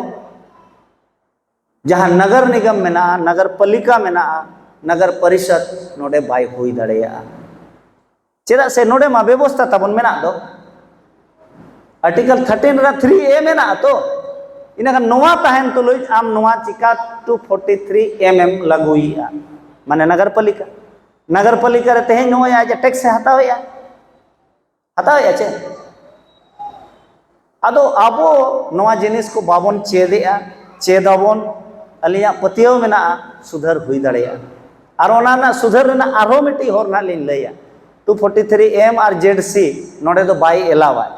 S1: जहां नगर निगम मेना नगर पालिका मेना नगर परिषद नोडे बाय हुई दड़ेया चेदा से नोडे मा व्यवस्था तबन मेना दो आर्टिकल 13 रा 3A मेना तो इना नोआ तहन तो लई आम नोआ चिका 243 mm लागुइया माने नगर पालिका रे तेहे नोया जे टैक्स हतावया चे आदो आबो नोआ जिनिस को बाबन चेदाबन अलिया पतियो मेना सुधर हुई दड़ेया और ओना ना सुधर ना आरो मिटी होर ना लिन लैया 243 M और ZC नोडे दो बाई एलावाय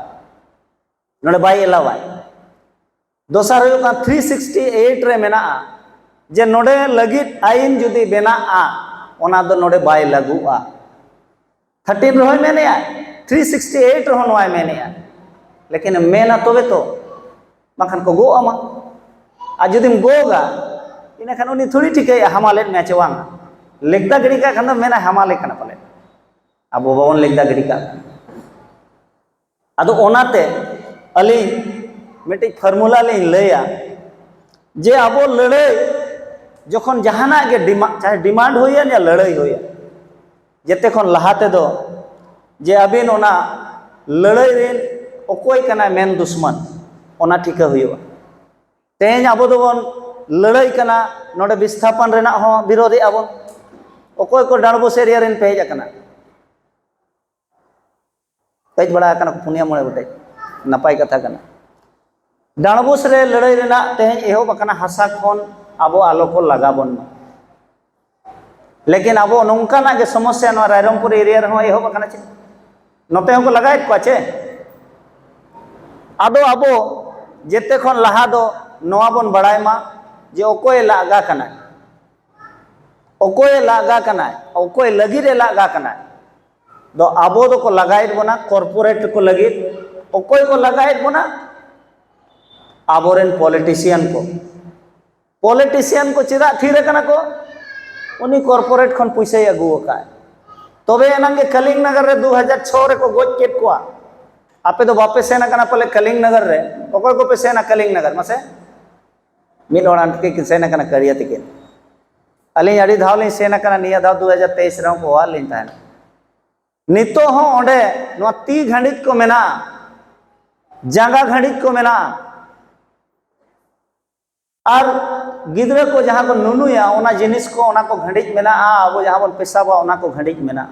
S1: दोसर हुआ 368 रे मेना जे नोडे लगित आईन जुदी बेना ओना दो नोडे बाय लागुआ 13 रहोय मेने 368 रहो नोय मेने लेकिन मेना तोबे तो बाखान को गो आमा आ जुदीम गोगा इना खान उनी थोड़ी ठीक है हमाले में चवांग लेगदा गड़ी का खान मेना हमाले खाना पले अब बाबन लेगदा गड़ी का अदो ओनाते अली मिट्टी फॉर्मूला ले लैया जे अब लड़ाई जखन जहाना के चाहे डिमांड होया या लड़ाई होया जेते खन लहाते दो जे अबिन ओना लड़ाई रेन ओकोय कना मेन दुश्मन ओना ठीक हुआ तेज अब दोबन लड़ाई कना नोडे विस्थापन रेना हो विरोधी आबो ओकोय को डांडबोस एरिया रेन पेज कना पेज बड़ा कना पुनिया मोड़े बटे नपाय कथा कना डांडबोस रे लड़ाई रेना तेज एहोब कना हासा खन आबो आलो को लगाबन लेकिन आबो नोंका ना के समस्या नो रायरंगपुर एरिया रे हो एहोब कना चे नोते हो को लगाय को चे आदो आबो जेते खन लहा दो नोआ बन बड़ाय मा जे ओकोय लागा कना ओकोय लगी रे लागा कना दो आबो दो को लगाय बना कॉर्पोरेट को लगी ओकोय को लगाय बना आबोरेन पॉलिटिशियन को चिदा थीर कना को उनी कॉर्पोरेट खन पैसा अगु का तबे एनांगे कलिंग नगर रे 2006 रे को गोज केट को आपे दो बापे सेना कना पले कलिंग नगर रे ओकोय को पे सेना कलिंग नगर मसे मिड ओरान के सेना कना करिया तिके अली अड़ी धावली सेना कना निया धाव 2023 रे को वालिन तान नितो हो ओंडे नो ती घंडित को मेना जांगा घंडित को मेना और गिद्रे को जहां को नुनुया ओना जिनिस को ओना को घंडित मेना अब जहां बन पेशाबा ओना को घंडित मेना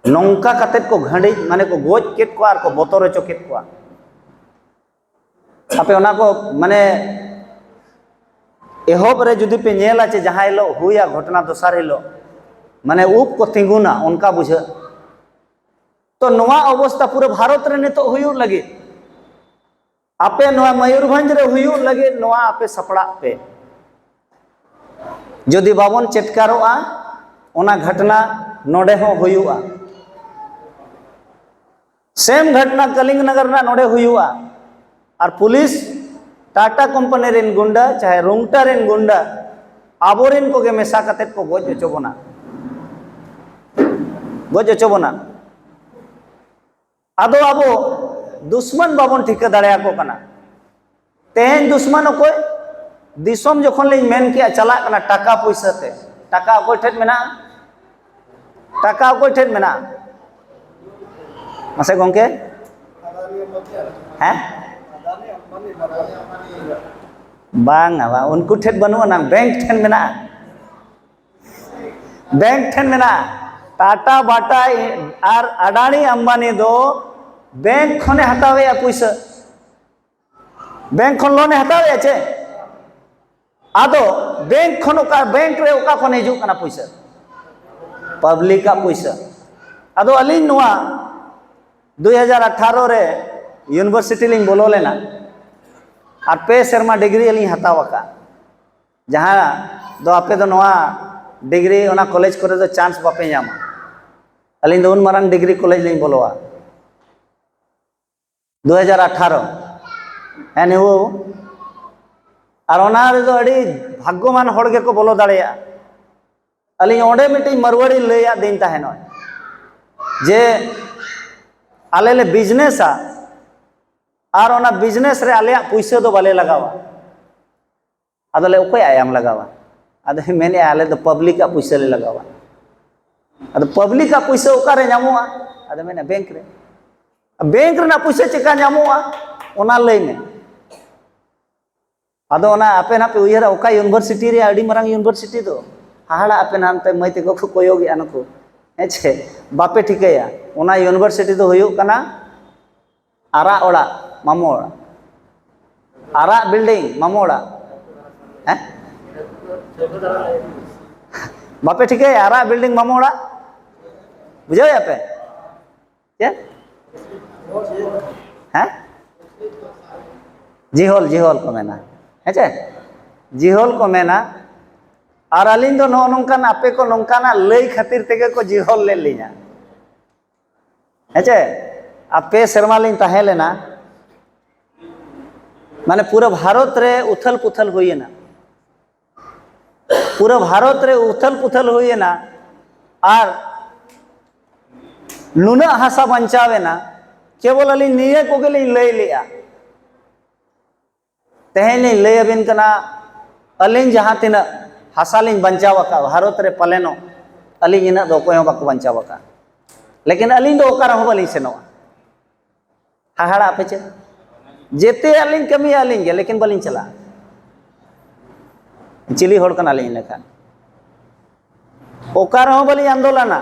S1: नौका कतेत को घंडित माने को गोज केट को आर को बोतोर चोकेट को आपे ओना को माने एहोब रे जुदी पे नेला चे जहां लो हुया घटना दोसार लो माने ऊप को तिंगुना उनका बुझे तो नोआ अवस्था पूरे भारत रे नितो हुयु लगे आपे नोआ मयूरभंज रे हुयु लगे नोआ आपे सपड़ा पे जदि बाबन चेटकारोआ ओना घटना नोडे हो हुयुआ सेम घटना कलिंग नगर ना नोडे हुयुआ और पुलिस टाटा कंपनी रेन गुंडा चाहे रुंगटा रेन गुंडा आबोरेन को गे मेसा कते को गोज चोबना आदो आबो दुश्मन बाबन ठिका दाड़िया को कना तेन दुश्मन कोई दिसोम जखन ले मेन किया चला कना टाका पैसा ते टाका कोई ठेट मेना मसे गोंके हैं बांगा बा उनको ठेट बनुआ ना बैंक ठेन मेना बैंक ठेन मेना टाटा बाटा और अडानी अंबानी दो बैंक खने हटावे पैसा बैंक खन लोने हटावे चे आदो बैंक खन बैंक रे ओका खन हिजू कना पैसा पब्लिक का पैसा आदो अली नोआ 2018 रे यूनिवर्सिटी लिंग बोलो लेना और पे शर्मा डिग्री अली हतावका जहाँ दो आपे दो नोआ डिग्री ओना कॉलेज करे दो चांस बापे जामा अली दो उन मारंग डिग्री कॉलेज लिंग बोलोआ 2018 है नहीं वो और ओना रे दो अड़ी भाग्यमान होड़ के को बोलो दाड़ेया अली ओंडे मिटी मरवड़ी लेया दिन ताहेनो जे आले ले बिजनेस और ओना बिजनेस रे आले पैसा दो बाले लगावा अदले ओकोय आयाम लगावा अदे मेने आले दो पब्लिक का पैसा ले लगावा अदे पब्लिक का पैसा ओकारे नामुआ अदे मेने बैंक रे ना पैसा चिका नामुआ ओना लई में अदो ओना आपे ना पे उयरा ओका यूनिवर्सिटी रे आडी मरांग यूनिवर्सिटी दो हाड़ा आपे नानते मईते को कोयोगी अनको हेचे बापे ठिकया ओना यूनिवर्सिटी दो हुयुग कना आरा ओड़ा मामो ओड़ा आरा बिल्डिंग मामो ओड़ा हैं बापे ठिकया आरा बिल्डिंग मामो ओड़ा बुझाओ यहाँ पे क्या हैं जिहोल को मेना हेचे जिहोल को मेना और अलिन दो नोंकान आपे को नोंकाना लई खातिर तेगे को जिहोल ले लिया हेचे आपे शर्मा लिंग ताहे लेना माने पूरा भारत रे उथल पुथल हुई ना पूरा भारत रे उथल पुथल हुई ना और लुना हासा बंचावे ना केवल अली निये को गेली लई लिया तेहनी लई अबिन कना अलिन जहां तिना हासालिंग बंचावा का भारत रे पलेनो अलिन इना दो कोयो बाको बंचावा का लेकिन अलिन दो ओकार हो बली सेनो हाहाड़ा पे चे जेते अलिन कमी अलिन गे लेकिन बलिन चला चिली होड़ कना अलिन लेखा ओकार हो बली आंदोलना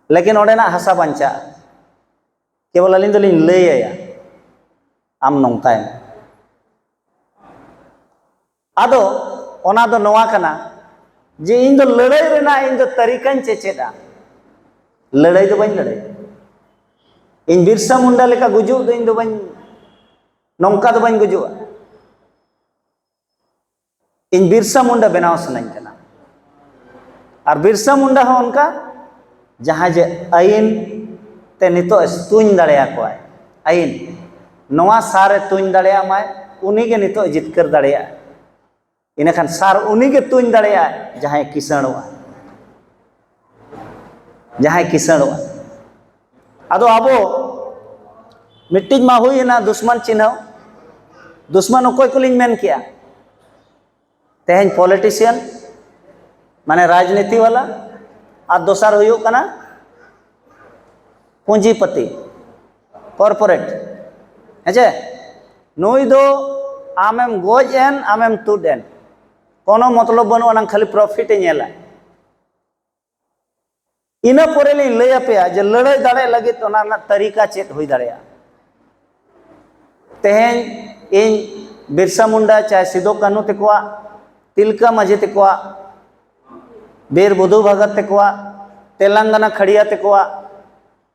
S1: लेकिन ओडेना हासा बंचा केवल अलिन दोलिन लैया आम नोंकाय आदो ओना दो नोआ कना जे इन दो लड़ाई रेना इन दो तरीकान चेचेदा लड़ाई दो बन लड़ाई इन बिरसा मुंडा लेका गुजु दो इन दो बन नोंका दो बन गुजु इन बिरसा मुंडा बनाव सनाइन कना और बिरसा मुंडा हो उनका जहाँ जे आइन ते नितो तुñ दाड़ेया को आइन नोआ सारे तुñ दाड़ेया माय उनी के नितो जितकर दाड़ेया इनखान सार उनी के तुñ दाड़ेया जहाँ किसणवा आदो आबो मिट्टी मा हुई ना दुश्मन चिन्ह दुश्मन ओकोय कोलिन मेन किया तेहन पॉलिटिशियन माने राजनीति वाला और दोसर हुयुग कना पूंजीपति कॉर्पोरेट हेचे नुई दो आमेम गोज एन आमेम तुड एन कोनो मतलब बनु अनंग खाली प्रॉफिट नेला इना पोरे ले लैया पे जे लड़ाई दाड़े लगे तो ना तरीका चेत हुई दाड़ेया तेहन इन बिरसा मुंडा चाहे सिदो कानू तेकोआ तिलका माझी तेकोआ बीर बुधु भगत तेकोआ तेलंगाना खड़िया तेकोआ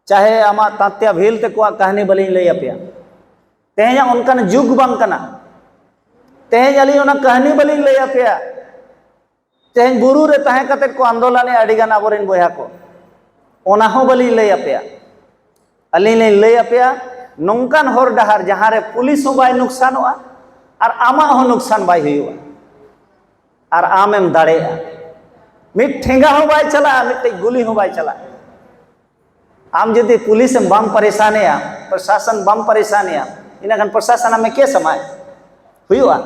S1: चाहे आमा तात्या भील तेकोआ कहानी बली लैया पे तेहन उनका जुग बांग कना तेहन अली उना कहानी बली लैया पे तेहन बुरु रे ताहे कते को आंदोलन अडिगान आबोरेन बोया को ओना हो बली लैया पे अली ने लैया पे नोंकान होर डहार जहाँ रे पुलिस हो बाय नुकसानोआ और आमा हो नुकसान बाय हुआ और आमेम दाड़ेया मिट ठेंगा हो बाय चला मिट गुली हो बाय चला आम जदि पुलिस बम परेशाने प्रशासन बम परेशाने इनाखान प्रशासन में के समय हुआ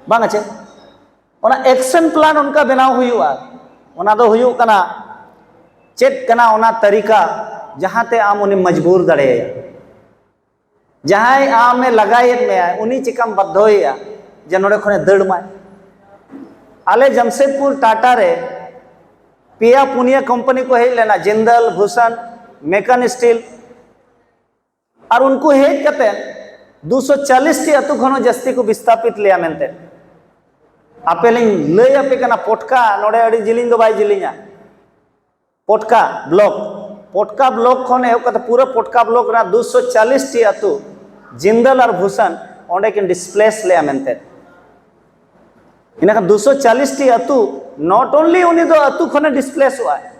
S1: बांग अच्छे ओना एक्शन प्लान उनका बनाव हुआ ओना दो हुयुग कना चेक कना ओना तरीका जहाँ ते आम उन्हें मजबूर दड़ेया जहाँ आम में लगाए में उन्हीं चिकम बद्धोया जे नोड़े खने दड़ माय आले जमशेदपुर टाटा रे पेया पुनिया कंपनी को हेज लेना जिंदल भूषण मेकन स्टील और उनको हेज करते 240 टी अतु खनो जस्ती को विस्थापित लिया मेनते आपे लिंग लय आपे कना पोटका नोडे अड़ी जिलिंग दो बाई जिलिंगा पोटका ब्लॉक खन एहो कते पूरा पोटका ब्लॉक ना 240 टी अतु जिंदल और भूषण ओंडे किन डिस्प्लेस लिया मेनते इनका 240 टी अतु नॉट ओनली उनी दो अतु खने डिस्प्लेस हुआ है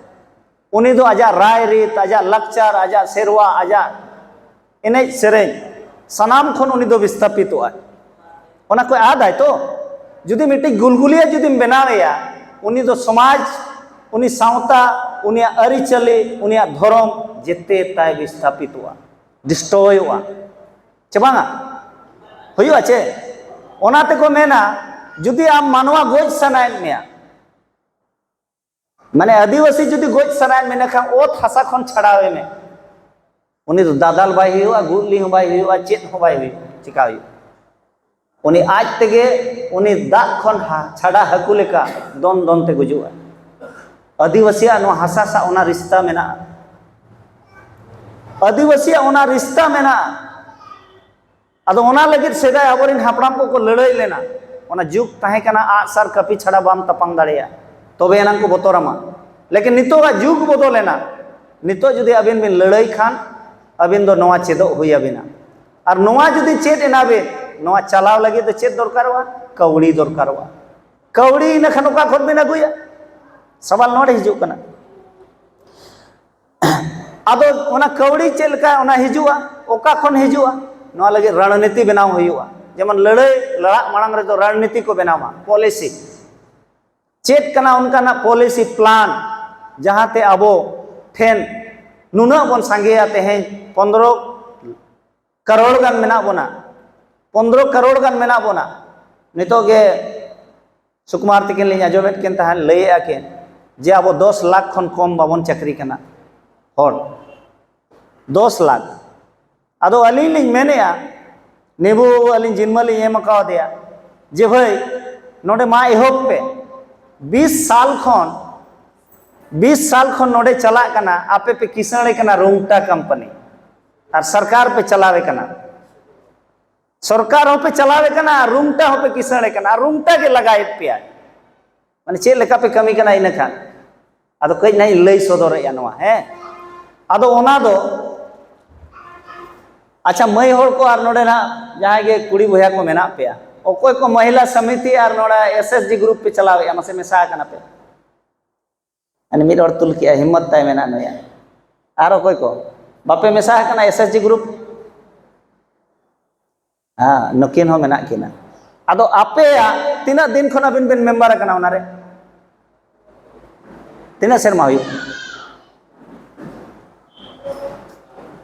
S1: उनी दो आजा राय रीत आजा लक्चर आजा सेरवा आजा इने सेरें सनाम खन उनी दो विस्थापित हुआ है ओना कोई आद है तो जुदी मिट्टी गुलगुलिया जुदी बनावेया उनी दो समाज उनी सावता उनिया अरिचली उनिया धर्म जेते ताय विस्थापित हुआ डिस्ट्रॉय हुआ चबांगा हुआ चे ओनाते को मेना जुदी आम मानवा गोज सनायन में माने आदिवासी जुदी गोज सनायन में खान ओत हसा खन छड़ावे में उनी तो दादाल बाई हुआ गुली हो बाई हुआ चेत हो बाई हुई चिका हुई उनी आज तेगे उनी दाग खन छड़ा हकु लेका दोन दोन ते गुजुआ आदिवासिया नो हसा सा ओना रिश्ता मेना आदिवासिया ओना रिश्ता मेना अदो ओना लगित सेदाय आबोरिन हापड़ाम को लड़ाई लेना ओना जुग ताहे कना आ सर कपी छड़ा बाम तपंग दाड़िया तबे एनां को बतोरामा लेकिन नितो का जुग बदल लेना नितो जुदी अबिन बिन लड़ाई खान अबिन दो नवा चेदो हुई अबिना और नवा जुदी चेद एना बिन नवा चलाव लगी तो चेद दरकारवा कौड़ी दरकारवा कौड़ी इन खान ओका खन बिन अगुया सवाल नोडे हिजु कना आदो ओना कौड़ी चेद लका ओना हिजुआ ओका खन हिजुआ नवा लगी रणनीति बनाव हुआ जेमन लड़ाई लड़ा मांग रे तो रणनीति को बनावा पॉलिसी चेक कना उनका ना पॉलिसी प्लान जहाँ ते अबो ठेन नुना बन सांगेया तेहें 15 करोड़ गान मेना बोना 15 करोड़ गान मेना बोना नितो गे सुकुमार तिकिन लिंग आजोबेट केन तहान लय आके जे अबो 10 लाख खन कम बाबन चाकरी कना होर 10 लाख आदो अली लिंग मेनेया नेबू अली जिनमली एम का दिया जे भाई नोडे मा एहोप पे 20 साल खन नोडे चला कना आपे पे किसणे कना रोंगटा कंपनी और सरकार पे चलावे कना सरकार हो पे चलावे कना रुंगटा हो पे किसणे कना रुंगटा के लगाए पे माने चे लेका पे कमी कना इन खान आदो कई नहीं लई सदर या नवा है आदो ओना दो अच्छा मई होड़ को और नोडे ना जहाँ के कुड़ी भैया को मेना पे ओकोय को महिला समिति और नोड़ा एसएसजी ग्रुप पे चलावे मसे मेसा कना पे अने मिर और तुल किया हिम्मत ताय मेना नया आरो कोई को बापे मेसा कना एसएसजी ग्रुप हाँ नकिन हो मेना किना आदो आपे तीना दिन खना बिन बिन मेंबर कना उनारे तीना सेरमा हुई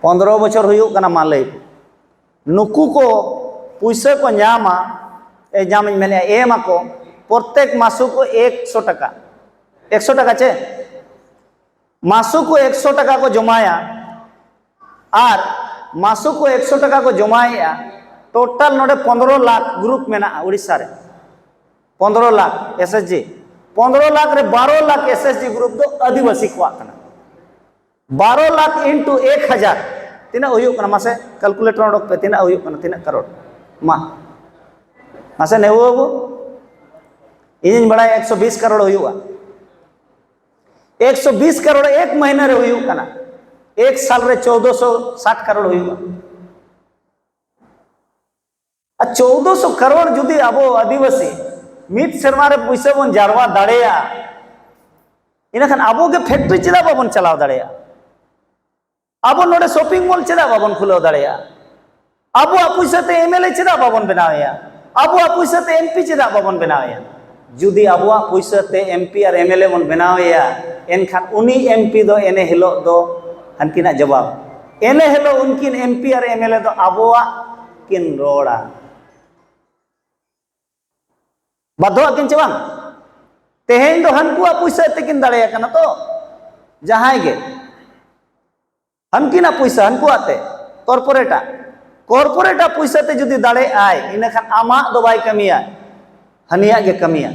S1: 15 बछर हुई कना माले नुकु को पैसे को नामा नाम मेने एम को प्रत्येक मासु को 100 टका 100 टका चे मासु को 100 टका को जमाया और मासु को 100 टका को जमाया टोटल नोडे 15 लाख ग्रुप मेना उड़ीसा रे 15 लाख एसएसजी 15 लाख रे 12 लाख एसएसजी ग्रुप दो आदिवासी को आकना 12 लाख इंटू 1000 तीना हुई कना मासे कैलकुलेटर ओडक पे तीना हुई कना तीना करोड़ मा मासे नेवो इन बड़ा 120 करोड़ हुआ 120 करोड़ एक महीना रे हुई कना एक साल रे 1460 करोड़ हुआ 1400 करोड़ जुदी अबो आदिवासी मिट शर्मा रे पैसे बन जारवा दाड़ेया इना खान अबो के फैक्ट्री चला बाबन चलाव दाड़ेया अब नोडे शॉपिंग मॉल चला बाबन खुलो दाड़ेया अब पैसा ते एमएलए चला बाबन बनावेया अब पैसा ते एमपी चला बाबन बनावेया जुदी अब पैसा ते एमपी और एमएलए बन बनावेया एनखान उनी एमपी दो एने हिलो दो हनकिना जवाब एने हिलो उनकिन एमपी और एमएलए दो अबवा किन रोड़ा बाधवा किन चवांग तेहेन दो हनकुआ पैसा ते किन दाड़ेया कना तो जहां गे हनकिना पैसा हनकु आते कॉर्पोरेटा पैसा ते जुदी दाड़े आय इन खान आमा दो बाय कमिया हनिया गे कमिया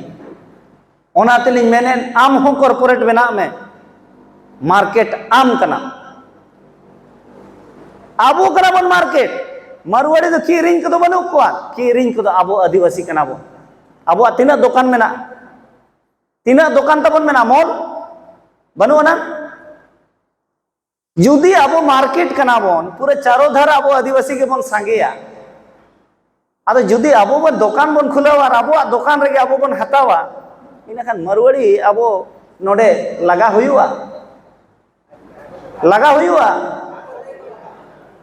S1: ओनातेलिंग मेने आम हो कॉर्पोरेट बना में मार्केट आम कना आबो कना बन मार्केट मारवाड़ी तो किरिंग को बनु को किरिंग को आबो आदिवासी कना बो आबो तीना दुकान मेना तीना दुकान तबन मेना मॉल बनु ना जुदी आबो मार्केट कना बोन पूरे चारों धार आबो आदिवासी के बन सांगेया आदो जुदी आबो बन दुकान बन खुलावा और आबो दुकान रे आबो बन हतावा इना खान मारवाड़ी आबो नोडे लगा हुआ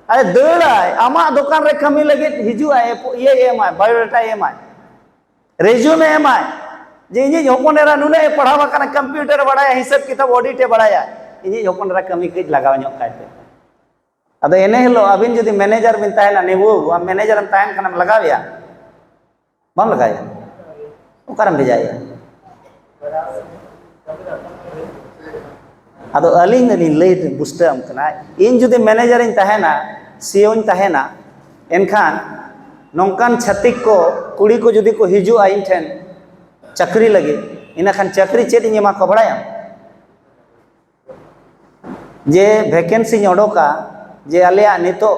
S1: अरे दौड़ाय आमा दुकान रे कमी लगे हिजुआ ये एमाय बायोडाटा एमाय रेज्यूमे एमाय जे इजे होपनेरा नुने पढ़ावा कना कंप्यूटर बड़ाया हिसाब किताब ऑडिट बड़ाया इजे होपनेरा कमी कई लगाव ᱧᱚᱜ कायते अदो एने हिलो अबिन जदि मैनेजर बिन ताहेना नेबो आम मैनेजर हम ताहेन कना लगावया बाम लगाया ओकारम भेजाया अदो अलिंग अलिंग लई बुस्टम कना इन जदि मैनेजर इन ताहेना सीओ इन ताहेना एनखान नौकान छतिक को कुड़ी को जदि को हिजुआ इन ठेन चक्री लगे इना खान चक्री चेत इन एमा को बड़ाया जे वैकेंसी ओडोका जे आलिया नितो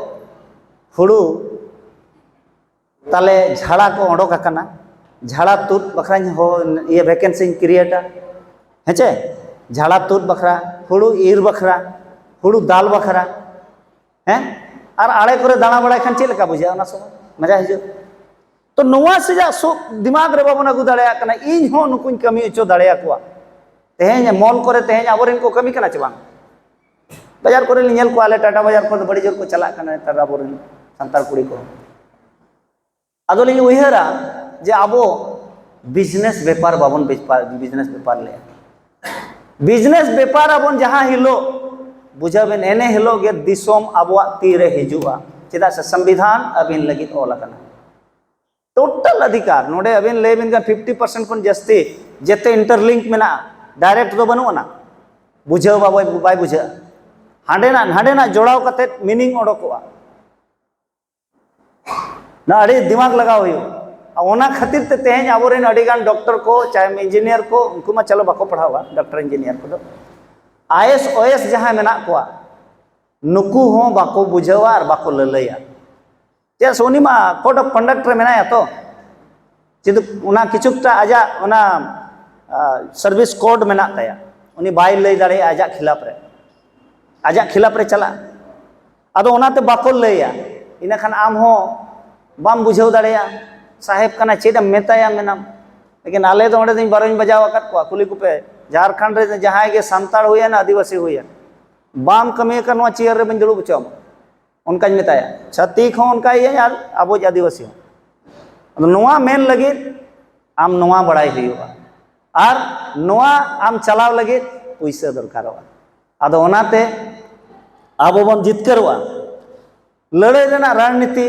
S1: हुड़ू ताले झाड़ा को ओडोका कना झाड़ा तुद बखरा हो ये वैकेंसी क्रिएटा हेचे झाड़ा तुद बखरा हुड़ू ईर बखरा हुड़ू दाल बखरा हैं और आड़े करे दाना बड़ा खान चेल का बुझा ना समय मजा हिजो तो नोवा से जा सो दिमाग रे बाबन अगु दाड़या कना इन हो नुकुन कमी ओचो दाड़या को तेहें मॉल करे तेहें आबोरेन को कमी कना चबांग बाजार करे लिनेल को आले टाटा बाजार को बड़ी जोर को चला कना तर आबोरेन संताल कुड़ी को आदो लिन उहरा जे आबो बिजनेस व्यापार बाबन बिजनेस व्यापार ले बिजनेस व्यापार आबन जहां हिलो बुझाबेन एने हिलो गे दिसोम आबोआ तीरे हिजुआ चेदा से संविधान अबिन लगी ओला कना टोटल अधिकार नोडे अबिन लेबिन का 50% कोन जस्ती जेते इंटरलिंक मेना डायरेक्ट तो बनु ना बुझाव बाय बुझा हांडे ना जोड़ाव कते मीनिंग ओडोकोआ ना अड़ी दिमाग लगाव हुयो ओना खातिर ते तेहें आबोरेन अड़ीगान डॉक्टर को चाहे इंजीनियर को उनको मा चलो बाको पढ़ावा डॉक्टर इंजीनियर को आईएएस ओएस जहां मेना कोआ नुकु हो बाको बुझावा और बाको ललैया जे सोनी मा कोड ऑफ कंडक्ट रे मेनाया तो चिदु उना किचुकटा आजा उना सर्विस कोड मेना ताया उनी बाय लई दाड़े आजा खिलाफ रे चला आदो ओनाते बाको लैया इना खान आम हो बाम बुझाव दाड़ेया साहेब कना चेदम मेताया मेनाम लेकिन आले तो ओंडे दिन बारों बजाव अकत को कुली कुपे झारखंड रे जहां के सांताड़ हुए ना आदिवासी हुए बाम कमी करनवा चेयर रे बन दुड़ू बचाम उनका मेताया छत्तीक हो उनका ये यार आबो आदिवासी हो नोआ मेन लगे आम नोआ बड़ाई हुआ और नोआ आम चलाव लगे पैसा दरकारोआ आदो ओनाते आबो बन जितकरवा लड़ाई रेना रणनीति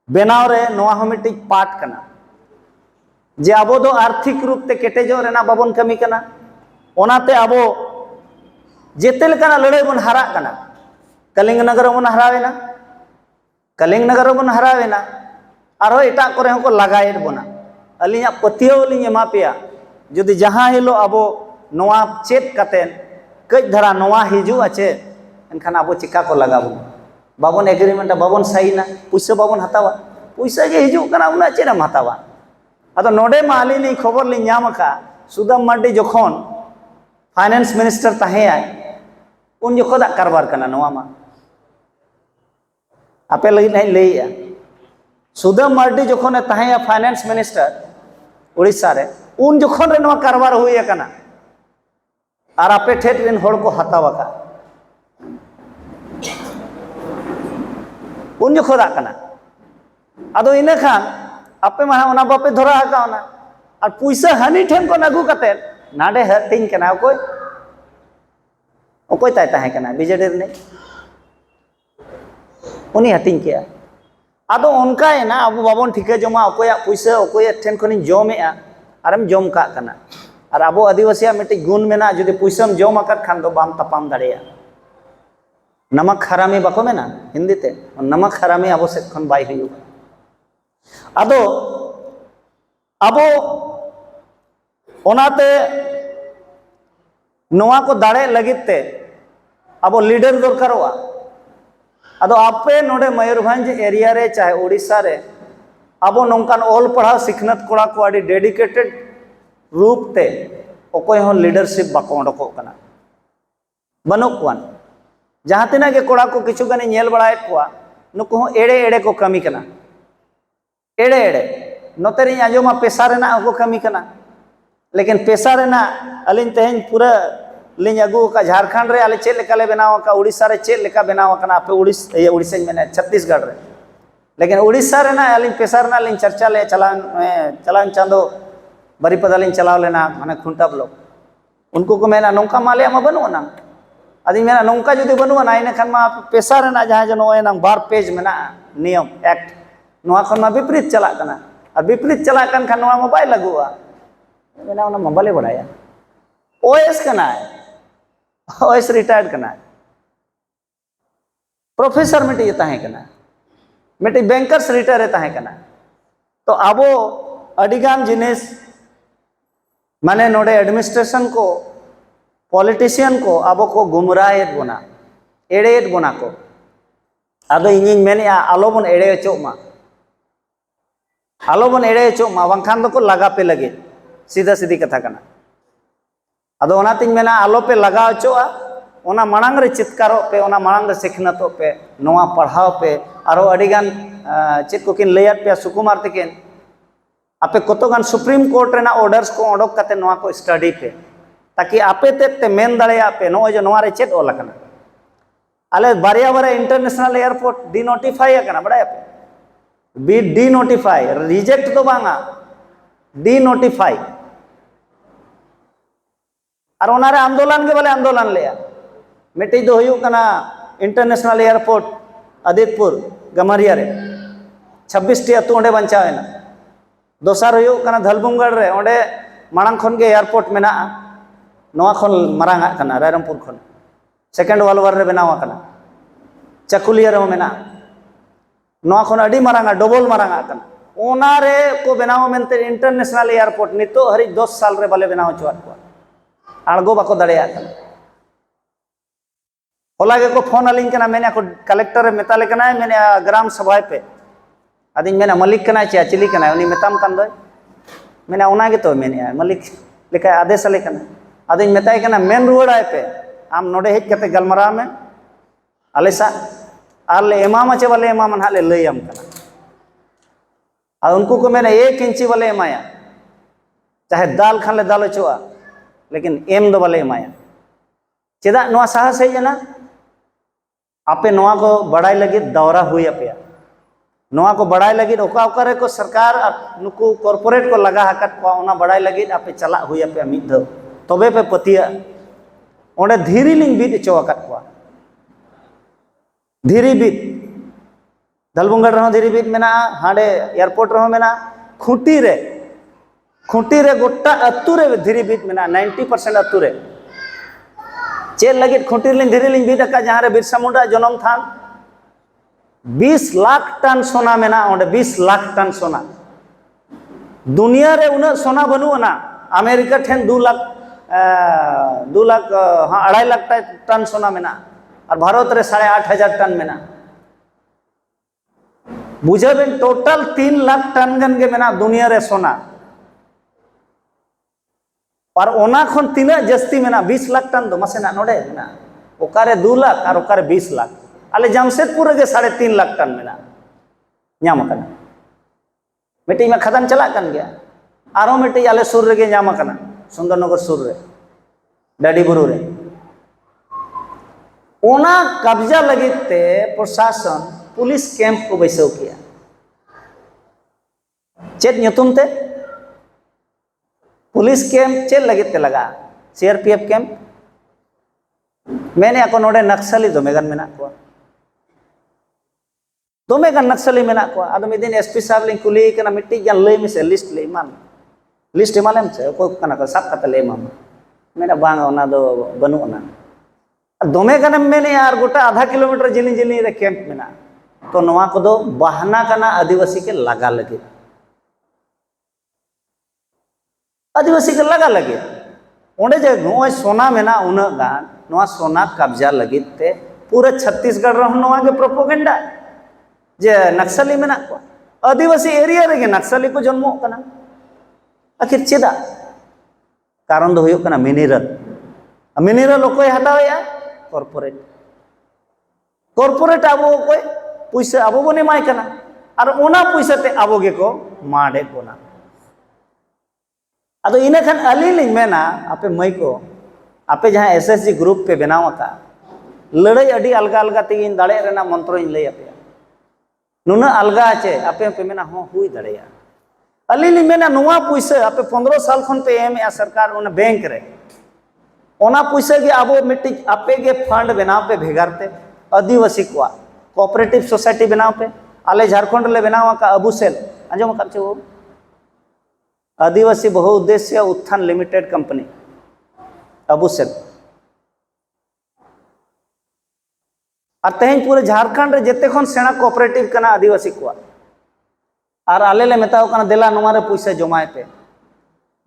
S1: बेनाव रे नोआ हो मिट्टी पाट कना जे आबो दो आर्थिक रूप ते केटेजो रेना बाबन कमी कना ओनाते आबो जेते लेकाना लड़ाई बन हारा कना कलिंग नगर बन हरावेना आरो एटा करे को लगाएड बना अलिया पतियो लिंग एमा पेया जदि जहां हिलो आबो नोआ चेत कतेन कई धरा नोआ हिजु आचे एनखान आबो चिका को लगाबो बाबन एग्रीमेंट बाबन साइना पैसा बाबन हतावा पैसा जे हिजु कना उना चेरम हतावा अदो नोडे माली ली खबर ली ᱧᱟᱢ का सुदम मार्डी जखन फाइनेंस मिनिस्टर ताहेया उन जखन दा कारबार कना नोआ मा आपे लगी नहीं लैया सुदम मार्डी जखन ताहेया फाइनेंस मिनिस्टर उड़ीसा रे उन जखन रे नोआ कारबार हुई कना और आपे ठेठ रेन होड़ को हतावा का उन जखन दा कना आदो इने खान आपे मा ओना बापे धरा का ओना और पैसा हनी ठेन को नगु कते नाडे हटिंग कना ओकोय ताय ताहे कना बीजेडी ने उनी हटिंग किया आदो उनका है ना अब बाबन ठीके जमा ओकोय पैसा ओकोय ठेन खनि जमेआ आरम जम का कना और अब आदिवासी मिट्टी गुण मेना जदि पैसा जम आकत खान दो बाम तपाम दाड़ेया नमक हरामी बाको मेना हिंदी ते नमक हरामी अब से खन बाय हुई आदो अब ओनाते नोआ को दाड़े लगित ते अब लीडर दरकारोआ अदो आपे नोडे मयूरभंज एरिया रे चाहे उड़ीसा रे अब नौकान ऑल पढ़ा सिखनत कोड़ा को अड़ी डेडिकेटेड रूप ते ओकोय हो लीडरशिप बाको ओडको कना बनुक कोन जहां तिना के कोड़ा को किछु गने नेल बड़ायत कोआ नुको हो एड़े एड़े को कमी कना एड़े एड़े नोतेरी आजोमा पेशा रेना को कमी कना लेकिन पेशा रेना अलिन तेहन पूरा लिंग अगू का झारखंड रे आले चेल लेकाले बनाव का उड़ीसा रे चेल लेका बनाव कना आपे उड़ीसा में छत्तीसगढ़ रे लेकिन उड़ीसा रे ना अलिन पेशा रे ना लिंग चर्चा ले चलान चांदो बरीपदा लिंग चलाव लेना माने खुंटा ब्लॉक उनको को मेना नौका माले मा बनु ना अदी मेना नौका जुदी बनु ना इन खान मा पेशा रे ना जहां जनो एना बार पेज मेना नियम एक्ट नोआ खन मा विपरीत चला कना और विपरीत चला कन खान नोआ मोबाइल लगुआ मेना ना मोबाइल बड़ाया ओएस कना है ओएस रिटायर्ड कना है प्रोफेसर मिटी ताहे कना मिटी बैंकर्स रिटायर ताहे कना तो आबो अडिगान जिनिस माने नोडे एडमिनिस्ट्रेशन को पॉलिटिशियन को आबो को गुमराहेत बोना एड़ेत बोना को आदो इनिन मेने आलो बन एड़े चोमा आलो बन एड़े चोमा बांखान दो को लगा पे लगे सीधा सीधी कथा कना आदो ओनातिन मेना आलो पे लगा चोआ ओना मांग रे चित्कारो पे ओना मांग रे सिखनतो पे नोआ पढ़ाओ पे आरो अडिगान चेक को किन लेयात पे सुकुमार तकिन आपे कतोगान सुप्रीम कोर्ट रेना ऑर्डर्स को ओडक कते नोआ को स्टडी पे ताकि आपे ते मेन दाड़ेया पे नो जो नोआ रे चेक ओला कना आले बारिया बारे इंटरनेशनल एयरपोर्ट डी नोटिफाई कना बड़ा पे बी डी नोटिफाई रिजेक्ट तो बांगा डी नोटिफाई और ओनारे आंदोलन के बोले आंदोलन लिया मिट्टी दो हुयू कना इंटरनेशनल एयरपोर्ट आदितपुर गमरिया रे 26 टी अतु ओंडे बंचावेना दोसार हुयू कना धलबुंगड़ रे ओंडे मांग खन के एयरपोर्ट मेना नोआ खन मारांगा कना रायरमपुर खन सेकेंड वर्ल्ड वार रे बनावा कना चकुलिया रे मेना नोआ खन अडी मारांगा डबल मारांगा कना ओना रे को बनावा मेनते इंटरनेशनल एयरपोर्ट नितो हरि 10 साल रे बाले बनावा चुआत को आड़गो बाको दड़ेया कना होला के को फोन अलिंग कना मैंने को कलेक्टर मेताले कना मैंने ग्राम सभा पे अदी मैंने मलिक कना चे चिली कना उनी मेताम कान दो मैंने ओना के तो मैंने मलिक लेका आदेश ले कना अदी मेताय कना मेन रुवाड़ आए पे आम नोडे हेज कते गलमरा में अलेसा आले एमाम चे वाले एमाम हाले लयम कना और उनको को मैंने 1 इंची वाले एमाया चाहे दाल खान ले दाल चोआ लेकिन एम दो वाले एमाया चेदा नोआ साहस है जना आपे नोआ को बड़ाई लगी दौरा हुई अपया नोआ को बड़ाई लगी ओका ओकरे को सरकार नुकु कॉर्पोरेट को लगा हकत को ओना बड़ाई लगी आपे चला हुई अपया मिद दो तबे पे पतिया ओंडे धीरी लिंग बीत चो हकत को धीरी बीत दलबुंगड़ रहो धीरी बीत मेना हाडे एयरपोर्ट रहो मेना खूंटी रे गोटा अतु रे धीरी बीत मेना 90% अतु रे चेल लगे खूंटी लिंग धीरे लिंग बीत का जहाँ रे बिरसा मुंडा जन्म थान 20 लाख टन सोना मेना ओंडे 20 लाख टन सोना दुनिया रे उना सोना बनू ना अमेरिका ठेन 2 लाख हाँ 2.5 लाख टन सोना मेना और भारत रे 8,500 टन मेना बुझे बिन टोटल 3 लाख टन गन के मेना दुनिया रे सोना और ओना खन तीना जस्ती मेना 20 लाख टन दो मसेना नोडे मेना ओकारे 2 लाख और ओकारे 20 लाख आले जमशेदपुर गे 3.5 लाख टन मेना ᱧᱟᱢ ᱟᱠᱟᱱᱟ मिट्टी में खदान चला कन गया आरो मिट्टी आले सुर रे ᱧᱟᱢ आकना सुंदरनगर सुर रे डाडी बुरु रे ओना कब्जा लगिते प्रशासन पुलिस कैंप को बैसव किया चेत ᱧᱩᱛᱩᱢ ते पुलिस कैंप चेल लगित ते लगा सीआरपीएफ कैंप मैंने ako नोडे नक्सली दोमेगन मेना को दोमेगन नक्सली मेना को आदो मिदिन एसपी साहब लिंग कुली कना मिट्टी गन लय मिसे लिस्ट ले मान लिस्ट मालम से को कना को सब कते ले माम मेना बांग ओना दो बनु ओना दोमेगन मेने यार गोटा आधा किलोमीटर जिलिंग जिलिंग रे कैंप मेना तो नोआ को दो बहाना कना आदिवासी के लगा लगे आदिवासी के लगा लगे ओंडे जे नोय सोना मेना उना गान नोआ सोना कब्जा लगिते पूरे छत्तीसगढ़ रह नोआ के प्रोपोगेंडा जे नक्सली मेना को आदिवासी एरिया रे नक्सली को जन्मो कना आखिर चेदा कारण दो हुयो कना मिनिरल ओकोय हटावेया कॉर्पोरेट आबो ओकोय पैसा आबो बने माय कना और ओना पैसा ते आबो गे को माडे कोना अदो इने खान अली लिंग मेना आपे मई को आपे जहां एसएसजी ग्रुप पे बनाव का लड़ाई अडी अलगा अलगा ते इन दाड़े रेना मंत्र इन लई आपे नुना अलगा आचे आपे पे मेना हो हुई दड़ेया अली लिंग मेना नुआ पैसा आपे 15 साल खन पे एम या सरकार ओना बैंक रे ओना पैसा गे आबो मिट्टी आपे गे फंड बनाव पे भेगारते आदिवासी को कोऑपरेटिव सोसाइटी बनाव पे आले झारखंड ले बनाव का अबुसेल अंजम का छो आदिवासी बहुउद्देश्य उत्थान लिमिटेड कंपनी अबुसेल और तेहन पूरे झारखंड रे जेते खन सेना कोऑपरेटिव कना आदिवासी को और आले ले मेताओ कना देला नमारे पैसा जमाए पे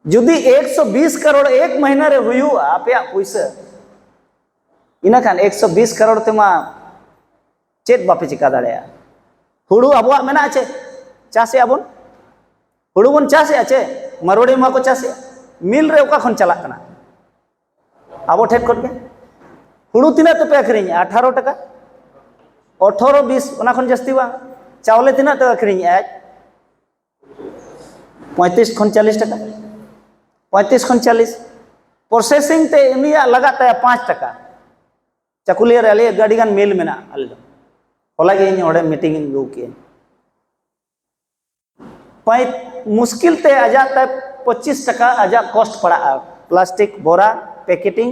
S1: जुदी 120 करोड़ एक महीना रे हुयु आपया पैसा इना खान 120 करोड़ तेमा चेत बापे चिका दाड़ेया हुड़ू आबो मेना आचे चासे आबोन हुड़ू बन चासे आचे मरोड़ी मा को चासे मिल रे ओका खन चला कना आबो ठेक खन के हुड़ू तिना तो पे अखरिኝ 18 टका 18 20 ओना खन जस्ती बा चावले तिना तो अखरिኝ आज 35 खन 40 टका 35 खन 40 प्रोसेसिंग ते इनिया लगाता है 5 टका चकुलिया रे आले गाड़ी गान मेल मेना आले होला गे इन ओडे मीटिंग गो के पाई मुश्किल ते आजा तक 25 टका आजा कॉस्ट पड़ा प्लास्टिक बोरा पैकेटिंग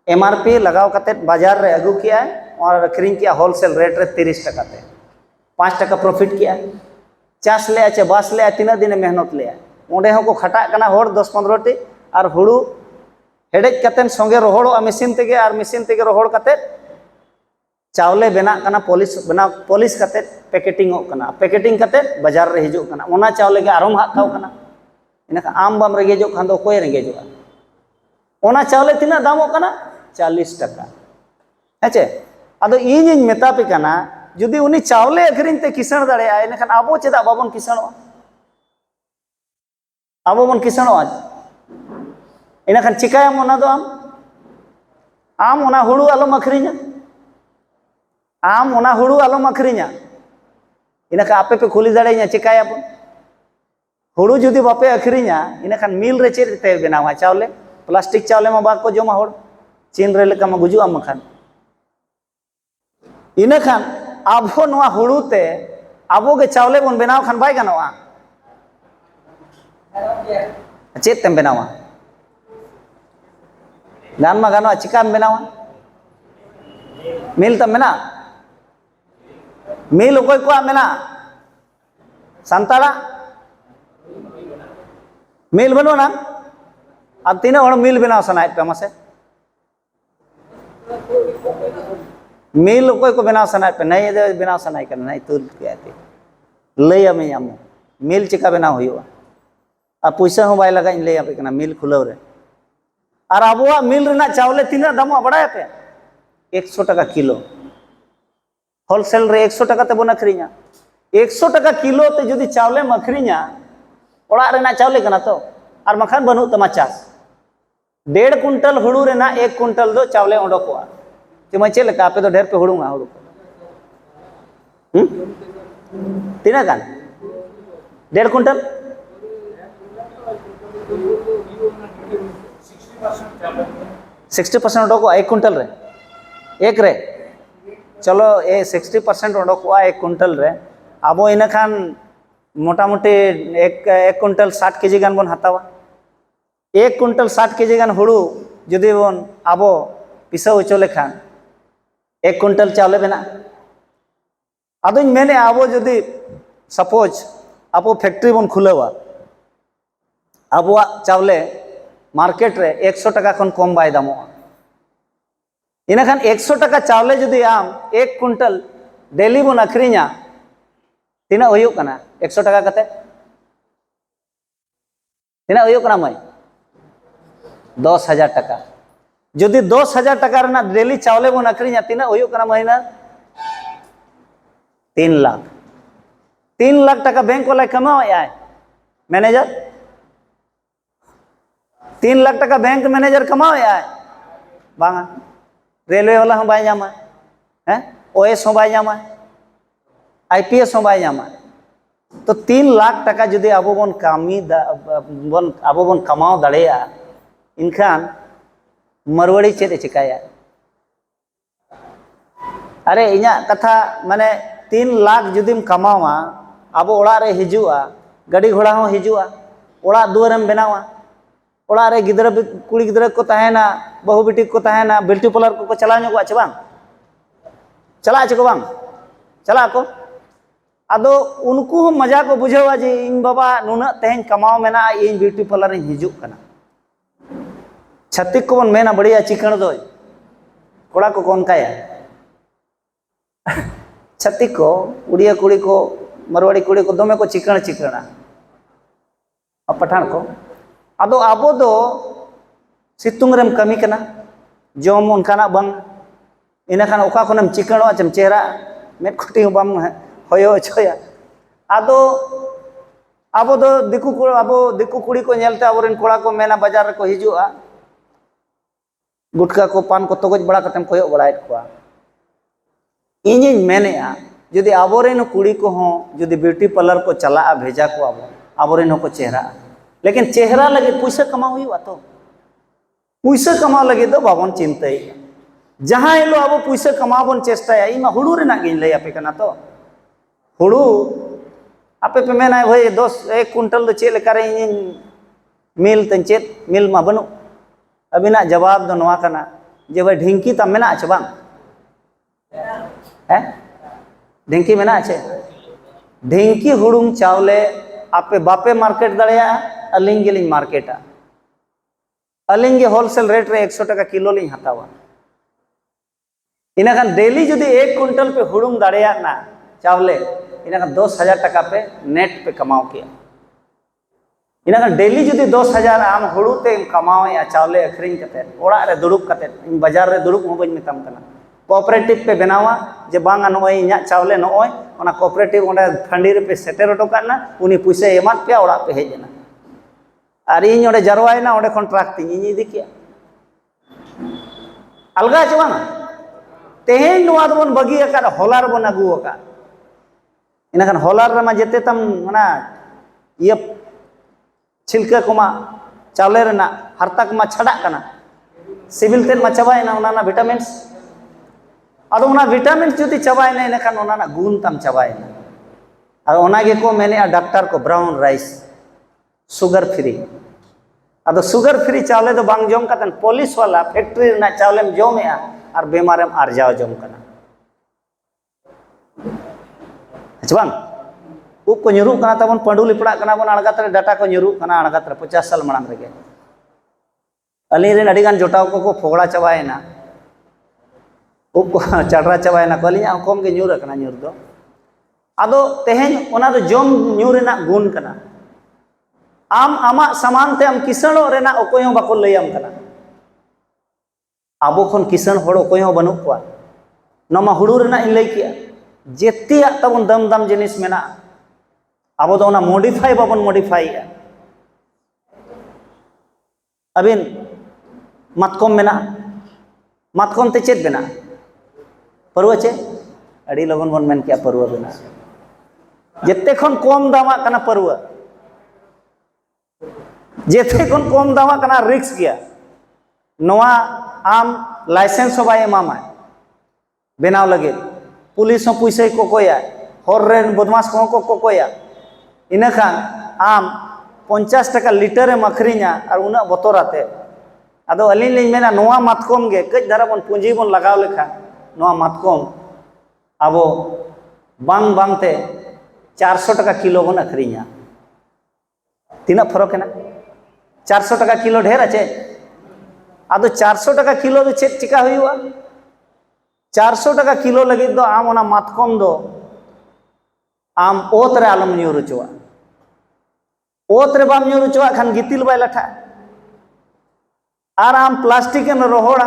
S1: एमआरपी लगाव कते बाजार रे अगू किया और अखरिኝ किया होलसेल रेट रे 30 टका ते 5 टका प्रॉफिट किया चास ले आचे बास ले तीना दिन मेहनत ले ओंडे हो को खटा कना होड़ 10 15 टी और हुड़ू हेडेज कते संगे रोहड़ो मशीन तेगे और मशीन तेगे रोहड़ कते चावले बना कना पॉलिश कते पैकेटिंग कना पैकेटिंग कते बाजार रे हिजु कना ओना चावले के आरम हाथाव कना इनका आम बम रेगेजो खान दो कोई रेगेजो ओना चावले तिना दामो कना 40 टका हेचे अदो इन इन मेता पे कना जुदी उनी चावले अखरिኝ ते किसण दाड़े आए इनखान आबो चेदा बाबन किसणो आबो बन किसणो आज इनखान चिकायम ओना दो आम ओना हुड़ू आलम अखरिña आम ओना हुड़ू आलम अखरिña इनका आपे पे खुली दाड़ेña चिकाया बन हुड़ू जुदी बापे अखरिña इनखान मिल रे चेद ते बनावा चावले प्लास्टिक चावले मा बाको जमा होड़ चीन रे लेका मा गुजु आम खान इनखान आबो नोआ हुड़ू ते आबो गे चावले बन बनाव खान बाय गानोआ चेद तेम बनावा गान मा गानोआ चिकाम बनावा मिल तम मेना मिल ओकोय को मेना संताड़ा मिल बनो ना अब तीन हड़ मिल बनाव सनाय पे मासे मिल ओकोय को बनाव सनाय पे नहीं दे बनाव सनाय कर नहीं तुल के आते लई आमे आमो मिल चिका बनाव होयो आ पैसा हो बाय लगा इन लई आपे कना मिल खुलव रे और आबोआ मिल रेना चावले तीना दामो बड़ाय पे 100 टका किलो होलसेल रे 100 टका ते बन अखरिña 100 टका किलो ते जुदी चावले अखरिña ओड़ा रेना चावले कना तो और मखान बनू तमा चास 1.5 कुंटल हुड़ू रेना 1 कुंटल दो चावले ओडोकोआ ते मैं चेल का पे तो ढेर पे हुड़ूंगा हुड़ू तीना गान 1.5 कुंटल 60% ओडोको 1 कुंटल रे एक रे चलो ए 60% ओडोको 1 कुंटल रे आबो इना खान मोटा मोटी एक कुंटल 60 केजी गान बन हतावा 1 कुंटल 60 केजी गान हुड़ू जुदी बन आबो पिसाव चो लेखान 1 कुंटल चावले बना अदुñ मेने आबो जुदी सपोज आबो फैक्ट्री बन खुलेवा आबो चावले मार्केट रे 100 टका खन कम बाय दामो इना खान 100 टका चावले जुदी आम 1 कुंटल डेली बन अखरिña तीना होयो कना 100 टका कते तीना होयो कना मई 10,000 टका जुदी 10,000 टका रना डेली चावले बन अखरीना तीना हुयुग कना महीना 3 लाख 3 लाख टका बैंक वाला कमाए मैनेजर 3 लाख टका बैंक मैनेजर कमाए बांगा रेलवे वाला हम बाय जामा हैं ओएस हम बाय जामा आईपीएस हम बाय जामा तो 3 लाख टका जुदी अब बन कामी अब बन कमाओ दाड़ेया इनखान मरवड़ी चेद चिकाया अरे इना कथा माने 3 लाख जुदीम कमावा अब ओड़ा रे हिजुआ गाड़ी घोड़ा हो हिजुआ ओड़ा दुआरम बनावा ओड़ा रे गिदरा कुड़ी गिदरा को तहेना बहु बेटी को तहेना ब्यूटी पार्लर को चला ᱧᱚᱜᱚᱜᱼᱟ ᱪᱮ ᱵᱟᱝ चला चे को बांग चला को अदो उनको मजा को बुझावा जे इन बाबा नुना तेहन कमाओ मेना इन ब्यूटी पार्लर इन हिजुक कना छत्तीक को बन मेना बढ़िया चिकन दो कोड़ा को कौन काया छत्तीक को उड़िया कुड़ी को मरवाड़ी कुड़ी को दमे को चिकन चिकना अब पठान को अदो आबो दो सितुंग रेम कमी कना जोम उनकाना बंग इना खान ओका खनम चिकनो चम चेहरा मेट खुटी बम होयो छोया आदो आबो दो दिकु कुड़ी को नेलते आबोरेन कोड़ा को मेना बाजार को हिजुआ गुटका को पान को तगज बड़ा कतम कोयो बड़ायत को इनिन मेनेआ जुदी आबोरेन कुड़ी को हो जुदी ब्यूटी पार्लर को चला भेजा को आबोरेन को चेहरा लेकिन चेहरा लगे पैसा कमा हुआ तो पैसा कमा लगे तो बाबन चिंताई जहाँ हिलो अब पैसा कमा बन चेष्टाया इमा हुड़ू रेना गिन लई आपे कना तो हुड़ू आपे पे मेना भाई 1 कुंटल चे लेका रे मिल तन चेत मिल मा बनु अबिना जवाब दो नवा कना जे भाई ढिंकी ता मेना आछे बांग हैं ढिंकी मेना आछे ढिंकी हुड़ुंग चावले आपे बापे मार्केट दड़िया अलिंग गेलिंग मार्केटा अलिंग के होलसेल रेट रे 100 टका किलो लिंग हतावा इना डेली जुदी 1 कुंटल पे हुड़ुंग दाड़िया ना चावले इना 10,000 टका पे नेट पे कमाओ किया इना डेली जुदी 10,000 आम हुड़ू ते कमाओ या चावले अखरिंग कते ओड़ा रे दुड़ुब कते बाजार रे दुड़ुब हो बइन मिताम कना कोऑपरेटिव पे बनावा जे बांगा नोय इना चावले नोय ओना कोऑपरेटिव ओंडे फंडी रे पे सेटेर ओटो काना उनी पैसा एमात पे ओड़ा पे हेजना आर इन ओंडे जरवायना ओंडे कॉन्ट्रैक्ट इन इदी किया अलगा चवाना तेहेन नुआ दबन बगी अका होलार बन अगु अका इनाखान होलार रमा जेते तम मना ये छिलका कोमा चावले रेना हरता कोमा छड़ा कना सिविल तेन मा चबायना ओना विटामिन्स अदो ओना विटामिन्स जुदी चबायना इनाखान ओना गुण तम चबायना अदो ओना गे को मेने डॉक्टर को ब्राउन राइस शुगर फ्री अदो शुगर फ्री चावले दो बांग जम कतन पुलिस वाला फैक्ट्री रेना चावलेम जमेआ और बेमारेम आरजाव जम कना बang उप को nyuruh kana tabon panduli pड़ा kana bon algatra data ko nyuruh kana algatra 50 साल मांग रगे अली रे अडिगान जोटाव को फोगड़ा चबायना उप को चढ़रा चबायना कली कम के nyuruh kana nyuruh दो आदो तेहेन ओना दो जम nyuruh रेना गुण kana आम आमा समान ते आम किसनो रेना ओकोय हो बाको लैयाम kana आबो खन किसान होड़ ओकोय हो बनु को नमा हुड़ू रेना इन लई किया जेतिया तबन दम दम जिनिस मेना अब तो ना मॉडिफाई बाबन मॉडिफाई अबिन मतकम मेना मतकम ते चेत बेना परवा चे अड़ी लगन बन मेन किया परवा बेना जेते खन कम दामा कना परवा जेते खन कम दामा कना रिक्स किया नवा आम लाइसेंस बाय एमामा बेनाव लगे पुलिस पैसा को कोया हर रेन बदमाश को कोया इना खान आम 50 टका लीटर अखरीना और उना बतराते अदो अली लिंग मेना नोआ मातकम गे कज धारा बन पुंजी बन लगाव लेखा नोआ मातकम अब बांग बांगते 400 टका किलो बन अखरीना तीना फरक है ना 400 टका किलो ढेर आचे अदो 400 टका किलो दो चेक चिका हुआ 400 टका किलो लगे दो आम ओना मातकम दो आम ओत रे आलम न्यूर चुआ ओत रे बाम न्यूर चुआ खान गितिल बाय लठा और आम प्लास्टिक में रोहड़ा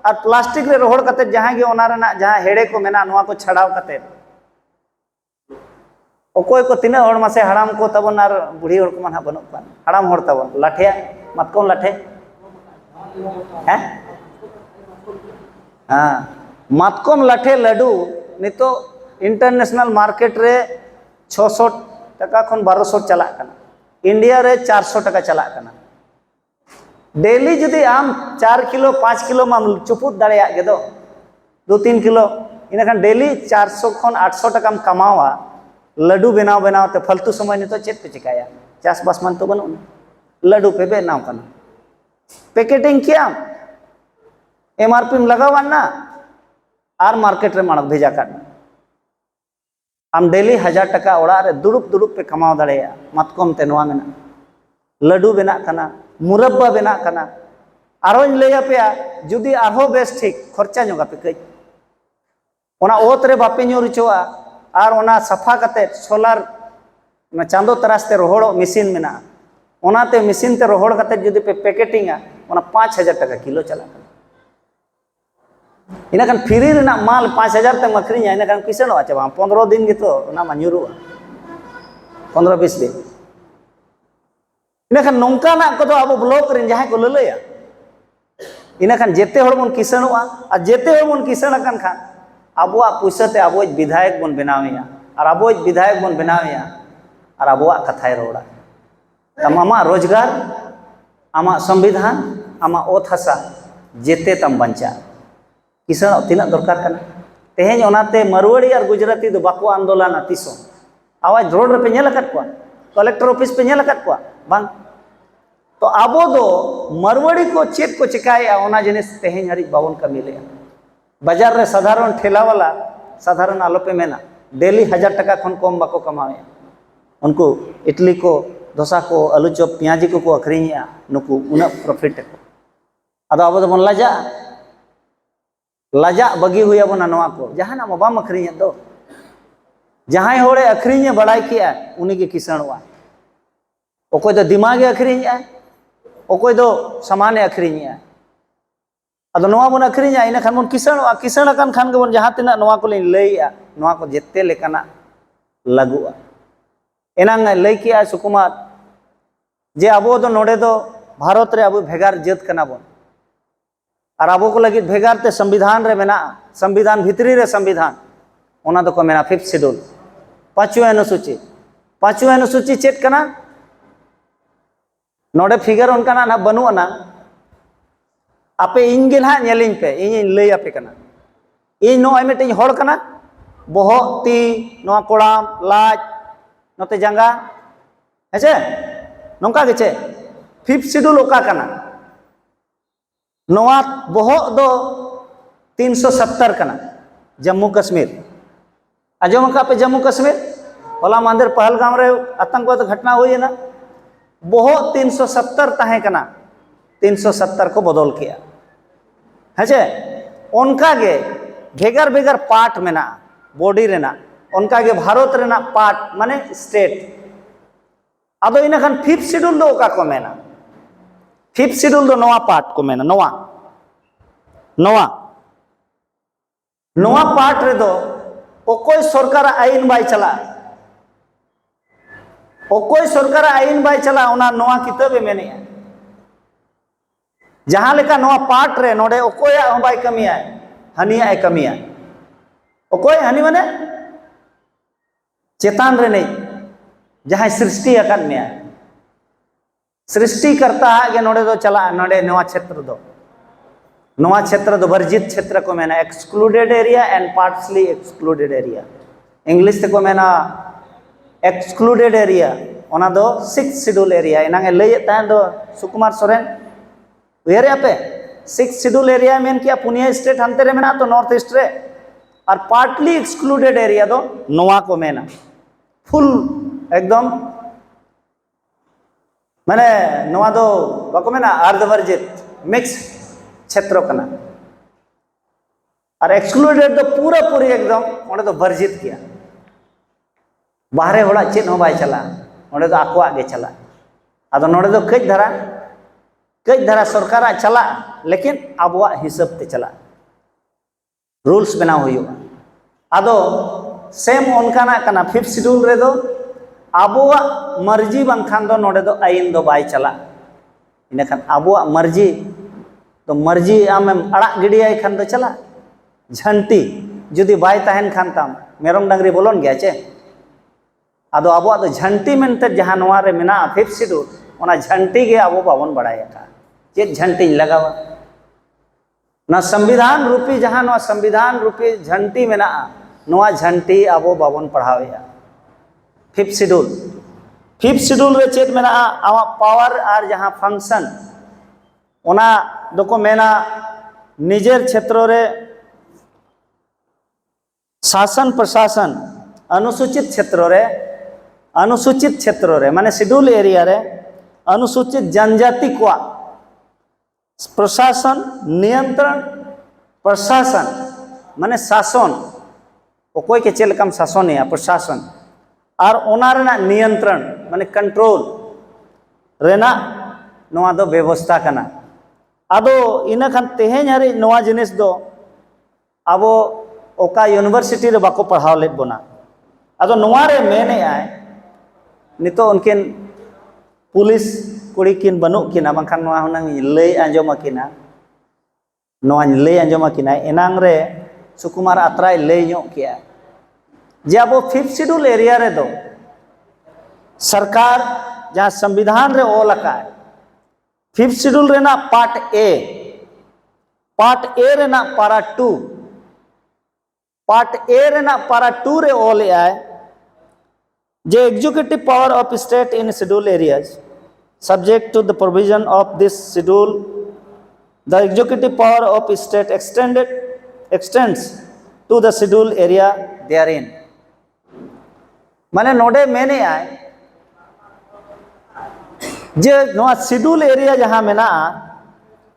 S1: और प्लास्टिक रे रोहड़ कते जहाँ गे ओना रेना जहाँ हेड़े को मेना नोआ को छड़ाव कते ओकोय को तीना हड़ मासे हड़ाम को तबन और बुढ़ी हड़ को मन बनू पान हड़ाम हड़ तबन लाठे मतकोम लाठे हैं हाँ मतकोम लाठे लड्डू नितो इंटरनेशनल मार्केट रे 600 टका खन 1200 चला कना इंडिया रे 400 टका चला कना डेली जुदी आम 4 किलो 5 किलो माम चुपुत दाड़िया गे दो 2-3 किलो इनखान डेली 400 खन 800 टका कमावा लड्डू बनाव बनाव ते फालतू समय नितो चेत पे चिकाया चास बास मन तो बनू लड्डू पे बनाव कना पैकेटिंग किया एमआरपी में लगावा ना और मार्केट रे मानक भेजा करना आम डेली 1000 टका ओड़ा रे दुड़ुप दुड़ुप पे कमाव दाड़िया मतकम ते नोआ मेना लड्डू बना कना मुरब्बा बना कना आरोन लैया पेया जुदी आरो बेस ठीक खर्चा जोगा पे कई ओना ओत रे बापे ᱧᱩᱨ चोआ और ओना सफा कते सोलार चांदो तरासते रोहड़ो मशीन मेना ओनाते मशीन ते रोहड़ कते जुदी पे पैकेटिंगा ओना 5000 टका किलो चला इना खान फ्री रेना माल 5000 तक मखरीኛ इना खान किसनो आचा 15 दिन गितो ओना मा ᱧᱩᱨᱩआ 15-20 दिन इनाखान नौका ना को अब ब्लॉक रे जहाँ को ललैया इनाखान जेते हड़ बन किसणोआ और जेते हड़ बन किसण खान खान अबुआ पुइसाते अबुआ विधायक बन बनावेया और अबुआ विधायक बन बनावेया और अबुआ कथाय रोड़ा तम आमा रोजगार आमा संविधान आमा ओत हसा जेते तम बंचा किसण तीना दरकार कना तेहेñ ओनाते मरवाड़ी और गुजराती दो बाको आंदोलन तीसो आवाज रोड रे पे नेल अकत को कलेक्टर ऑफिस पे नेल अकत को बांग तो आबो दो मरवाड़ी को चेत को चिकाया ओना जिनिस तेहेñ हरी बावन कमी ले बाजार रे साधारण ठेला वाला साधारण आलो पे मेना डेली 1000 टका खन कम बाको कमावे उनको इडली को डोसा को आलू चॉप पियाजी को अखरीनिया नुकु उना प्रॉफिट को अदो आबो दो बन लाजा बगी हुआ बना नवा को जहाँ ना बाम अखरीनिया दो जहाँ होड़े अखरीनिया बड़ाई किया उन्हीं के किसणवा ओकोय दो दिमागे अखरीनिया ओकोय दो सामान्य अखरीनिया अदो नवा बन अखरीनिया इना खान बन किसणवा किसण कान खान के बन जहाँ तिना नवा को लैया नवा को जेते लेकाना लागुआ एनांग लೈ किया सुकुमार जे अबो दो नोडे दो भारत रे अबो भेगार जत कना बन और अबो को लगी भेगार ते संविधान रे मेना संविधान भितरी रे संविधान ओना दो को मेना 5th शेड्यूल 5वीं अनुसूची चेत कना नोडे फिगर उनका ना बनू ना आपे इंगे ना नेलिंग पे इन लई आपे कना इन नो आइमेटे हड़ कना बोहो ती नो कोड़ाम लाज नोते जंगा हेचे नोंका गेचे 5th शेड्यूल ओका कना नोआ बोहो दो 370 कना जम्मू कश्मीर आजम का पे जम्मू कश्मीर होला मंदिर पहलगाम रे आतंकवाद घटना हुई ना बोहो 370 ताहे कना 370 को बदल किया हेचे उनका गे भेगर भेगर पार्ट मेना बॉडी रेना उनका गे भारत रेना पार्ट माने स्टेट अदो इना खान 5th शेड्यूल दो ओका को मेना 5th शेड्यूल दो नवा पार्ट को मेना नवा नवा नवा पार्ट रे दो ओकोय सरकार आईन बाय चला ओकोय सरकार आईन बाय चला ओना नवा किताबे मेने जहाँ लेका नवा पार्ट रे नोडे ओकोय बाय कमिया हनिया ए कमिया ओकोय हनी माने चेतान रे नहीं जहाँ सृष्टि अकन में सृष्टि करता है कि नोडे दो चला नोडे नवा क्षेत्र दो वर्जित क्षेत्र को मैंने excluded area and partially excluded area English ते को मैंने एक्सक्लूडेड एरिया ओना दो 6th शेड्यूल एरिया इनांगे लई तान दो सुकुमार सोरेन उयरे आपे 6th शेड्यूल एरिया मेन किया पुनिया स्टेट हंते रे मेना तो नॉर्थ ईस्ट रे और पार्टली एक्सक्लूडेड एरिया दो नोवा को मेना फुल एकदम माने नोवा दो बाको मेना अर्धवर्जित मिक्स क्षेत्र कना और एक्सक्लूडेड तो पूरा पूरी एकदम ओंडे तो वर्जित किया बाहरे होड़ा चेत हो बाय चला ओंडे तो आकुआ गे चला अदो नोडे तो कई धरा कई धारा सरकार चला लेकिन आबुआ हिसाब ते चला रूल्स बनाव हुआ आदो सेम उनकाना कना 5th शेड्यूल रे दो आबुआ मर्जी बांखान दो नोडे दो आईन दो बाय चला इनखान आबुआ मर्जी तो मर्जी आमेम अड़ा गिडिया खान दो चला झंटी जुदी बाय तहन खान ताम मेरम डांगरी बोलोन गया चे आदो आबुआ दो झंटी मेनते जहां नोआ रे मेना 5th शेड्यूल ओना झंटी गे आबो बाबन बड़ाया का चेक झंटी लगावा ना संविधान रूपी जहां नोआ संविधान रूपी झंटी मेना नोआ झंटी आबो बाबन पढ़ावेया 5th शेड्यूल 5th शेड्यूल रे चेक मेना आवा पावर और जहां फंक्शन ओना दोको मेना निजेर क्षेत्र रे शासन प्रशासन अनुसूचित क्षेत्र रे माने शेड्यूल एरिया रे अनुसूचित जनजाति को प्रशासन नियंत्रण प्रशासन माने शासन ओकोय के चेलकम शासन है प्रशासन और ओना रेना नियंत्रण माने कंट्रोल रेना नोआ दो व्यवस्था कना आदो इना खान तेहेन हरि नोआ जिनिस दो आबो ओका यूनिवर्सिटी रे बाको पढ़ाव लेत बोना आदो नोआ रे मेने आय नितो उनकिन पुलिस कुड़ी किन बनु किना बांखान नोआ हुनंग लई आंजोम किना नोआ लई आंजोम किना एनांग रे सुकुमार आत्राय लई ᱧᱚᱜ किया जे अब 5th शेड्यूल एरिया रे दो सरकार जहां संविधान रे ओल का 5th शेड्यूल रेना पार्ट ए रेना पारा 2 रेना पारा 2 रे ओल आय जे executive power of state in schedule areas subject to the provision of this schedule the executive power of state extends to the schedule area therein माने नोडे मेने आय जे नोआ शेड्यूल एरिया जहां मेना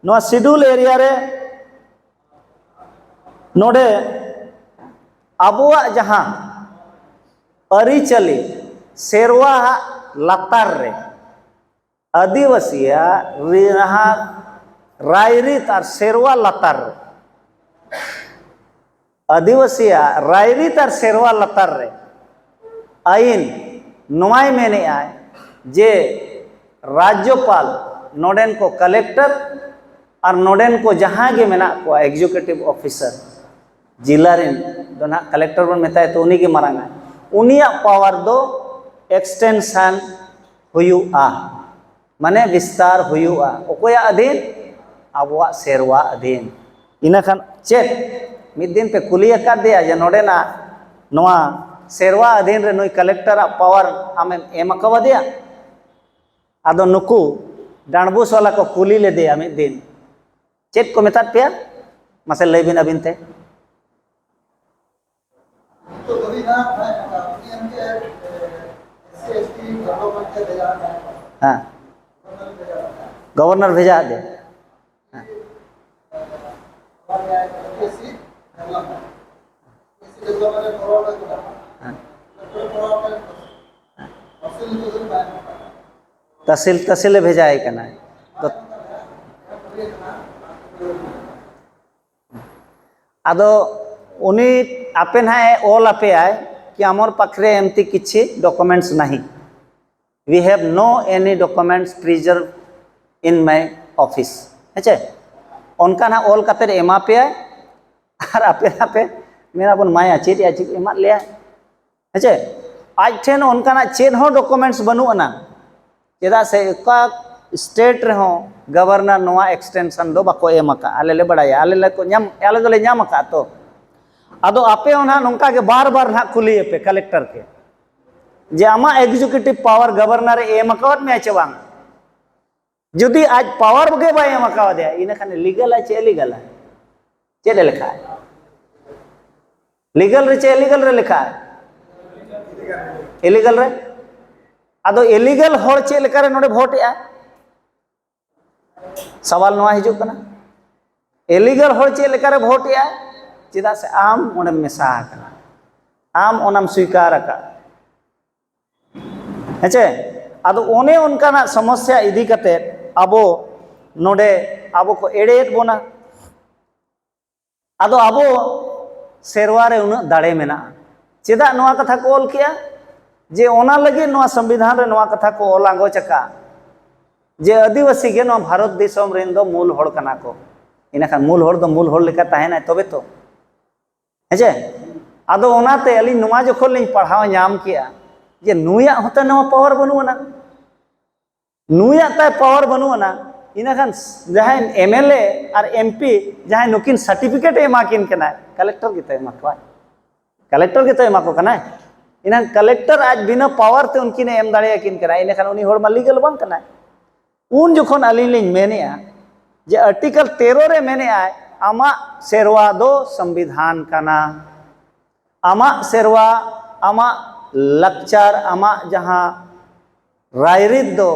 S1: नोआ शेड्यूल एरिया रे नोडे आबुआ जहां अरी चली सेरवा लातार रे आदिवासिया रिहा रायरीत और सेरवा लातार आदिवासिया रायरीत और सेरवा लातार रे आईन नोआय मेने आय जे राज्यपाल नोडेन को कलेक्टर और नोडेन को जहां गे मेना को एग्जीक्यूटिव ऑफिसर जिला रेन दो ना कलेक्टर बन मेताय तो उनी के मारांगा उनिया पावर दो एक्सटेंशन हुयुआ माने विस्तार हुयुआ ओकोया अधीन आबुआ सेरवा अधीन इना खान चेक मिद दिन पे कुली का दिया जे नोडेना नोआ सेरवा अधीन रे नोई कलेक्टर पावर आमे एम कवा दिया आदो नुकु डांडबुस वाला को कुली ले दिया मिद दिन चेक को मेतात पिया मासे लई बिन अबिन ते
S3: तो कभी ना पीएम के एससी गवर्नमेंट के भेजा
S1: हां गवर्नर भेजा दे तहसील भेजा है कहना तो आदो उनी आपे ना ऑल आपे आए कि आमर पाखरे एमती किछि डॉक्यूमेंट्स नहीं we have no any documents preserve in my office है उनका ना ऑल काते एमा पे आए और आपे आपे मेरा बन माया चेत या चेत एमा ले है आज ठेन उनका ना चेत हो डॉक्यूमेंट्स बनु ना चेदा से का स्टेट रे हो गवर्नर नोआ एक्सटेंशन दो बाको एम का आले ले बड़ाया आले ले को न्याम आले दो ले न्याम का तो आदो आपे ओना नोंका के बार बार ना कुली पे कलेक्टर के जे आमा एग्जीक्यूटिव पावर गवर्नर एम अकाउंट में आचे बांग जुदी आज पावर के बाय एम अकाउंट दे इने खाने लीगल है चे इलीगल है चे लिखा है लीगल रे चे इलीगल रे लिखा है इलीगल रे आदो इलीगल होड़ चे लेका रे नोडे वोट या सवाल नोआ हिजुक कना इलीगल होड़ चे लेका रे वोट या चेदा से आम ओने मेसा कना आम ओनम स्वीकार का हेचे आदो ओने उनका ना समस्या इदी कते अबो नोडे आबो को एड़ेत बोना आदो आबो सेरवा रे उना दाड़े मेना चेदा नोआ कथा को ऑल किया जे ओना लगे नोआ संविधान रे नोआ कथा को ऑल आंगो चका जे आदिवासी गे नोआ भारत दिसोम रेन दो मूल होड़ कना को इनाखान मूल होड़ दो मूल होड़ लेका ताहेना तबे तो हेजे आदो ओनाते अली नोआ जखोन लिन पढ़ाव नाम किया जे नुया होता नोआ पावर बनुना नुया ताय पावर बनुना इनाखान जहां एमएलए और एमपी जहां नुकिन सर्टिफिकेट एमा किन कना कलेक्टर के तय माकवा कलेक्टर के तय माको कना इना कलेक्टर आज बिना पावर ते उनकिन एम दाड़े किन कना इनाखान उनी होड़ मा लीगल बांग कना उन जखोन अली लिन मेनेया जे आर्टिकल 13 रे मेने आय आमा सेरवा दो संविधान कना आमा सेरवा आमा लक्चार आमा जहां रायरित दो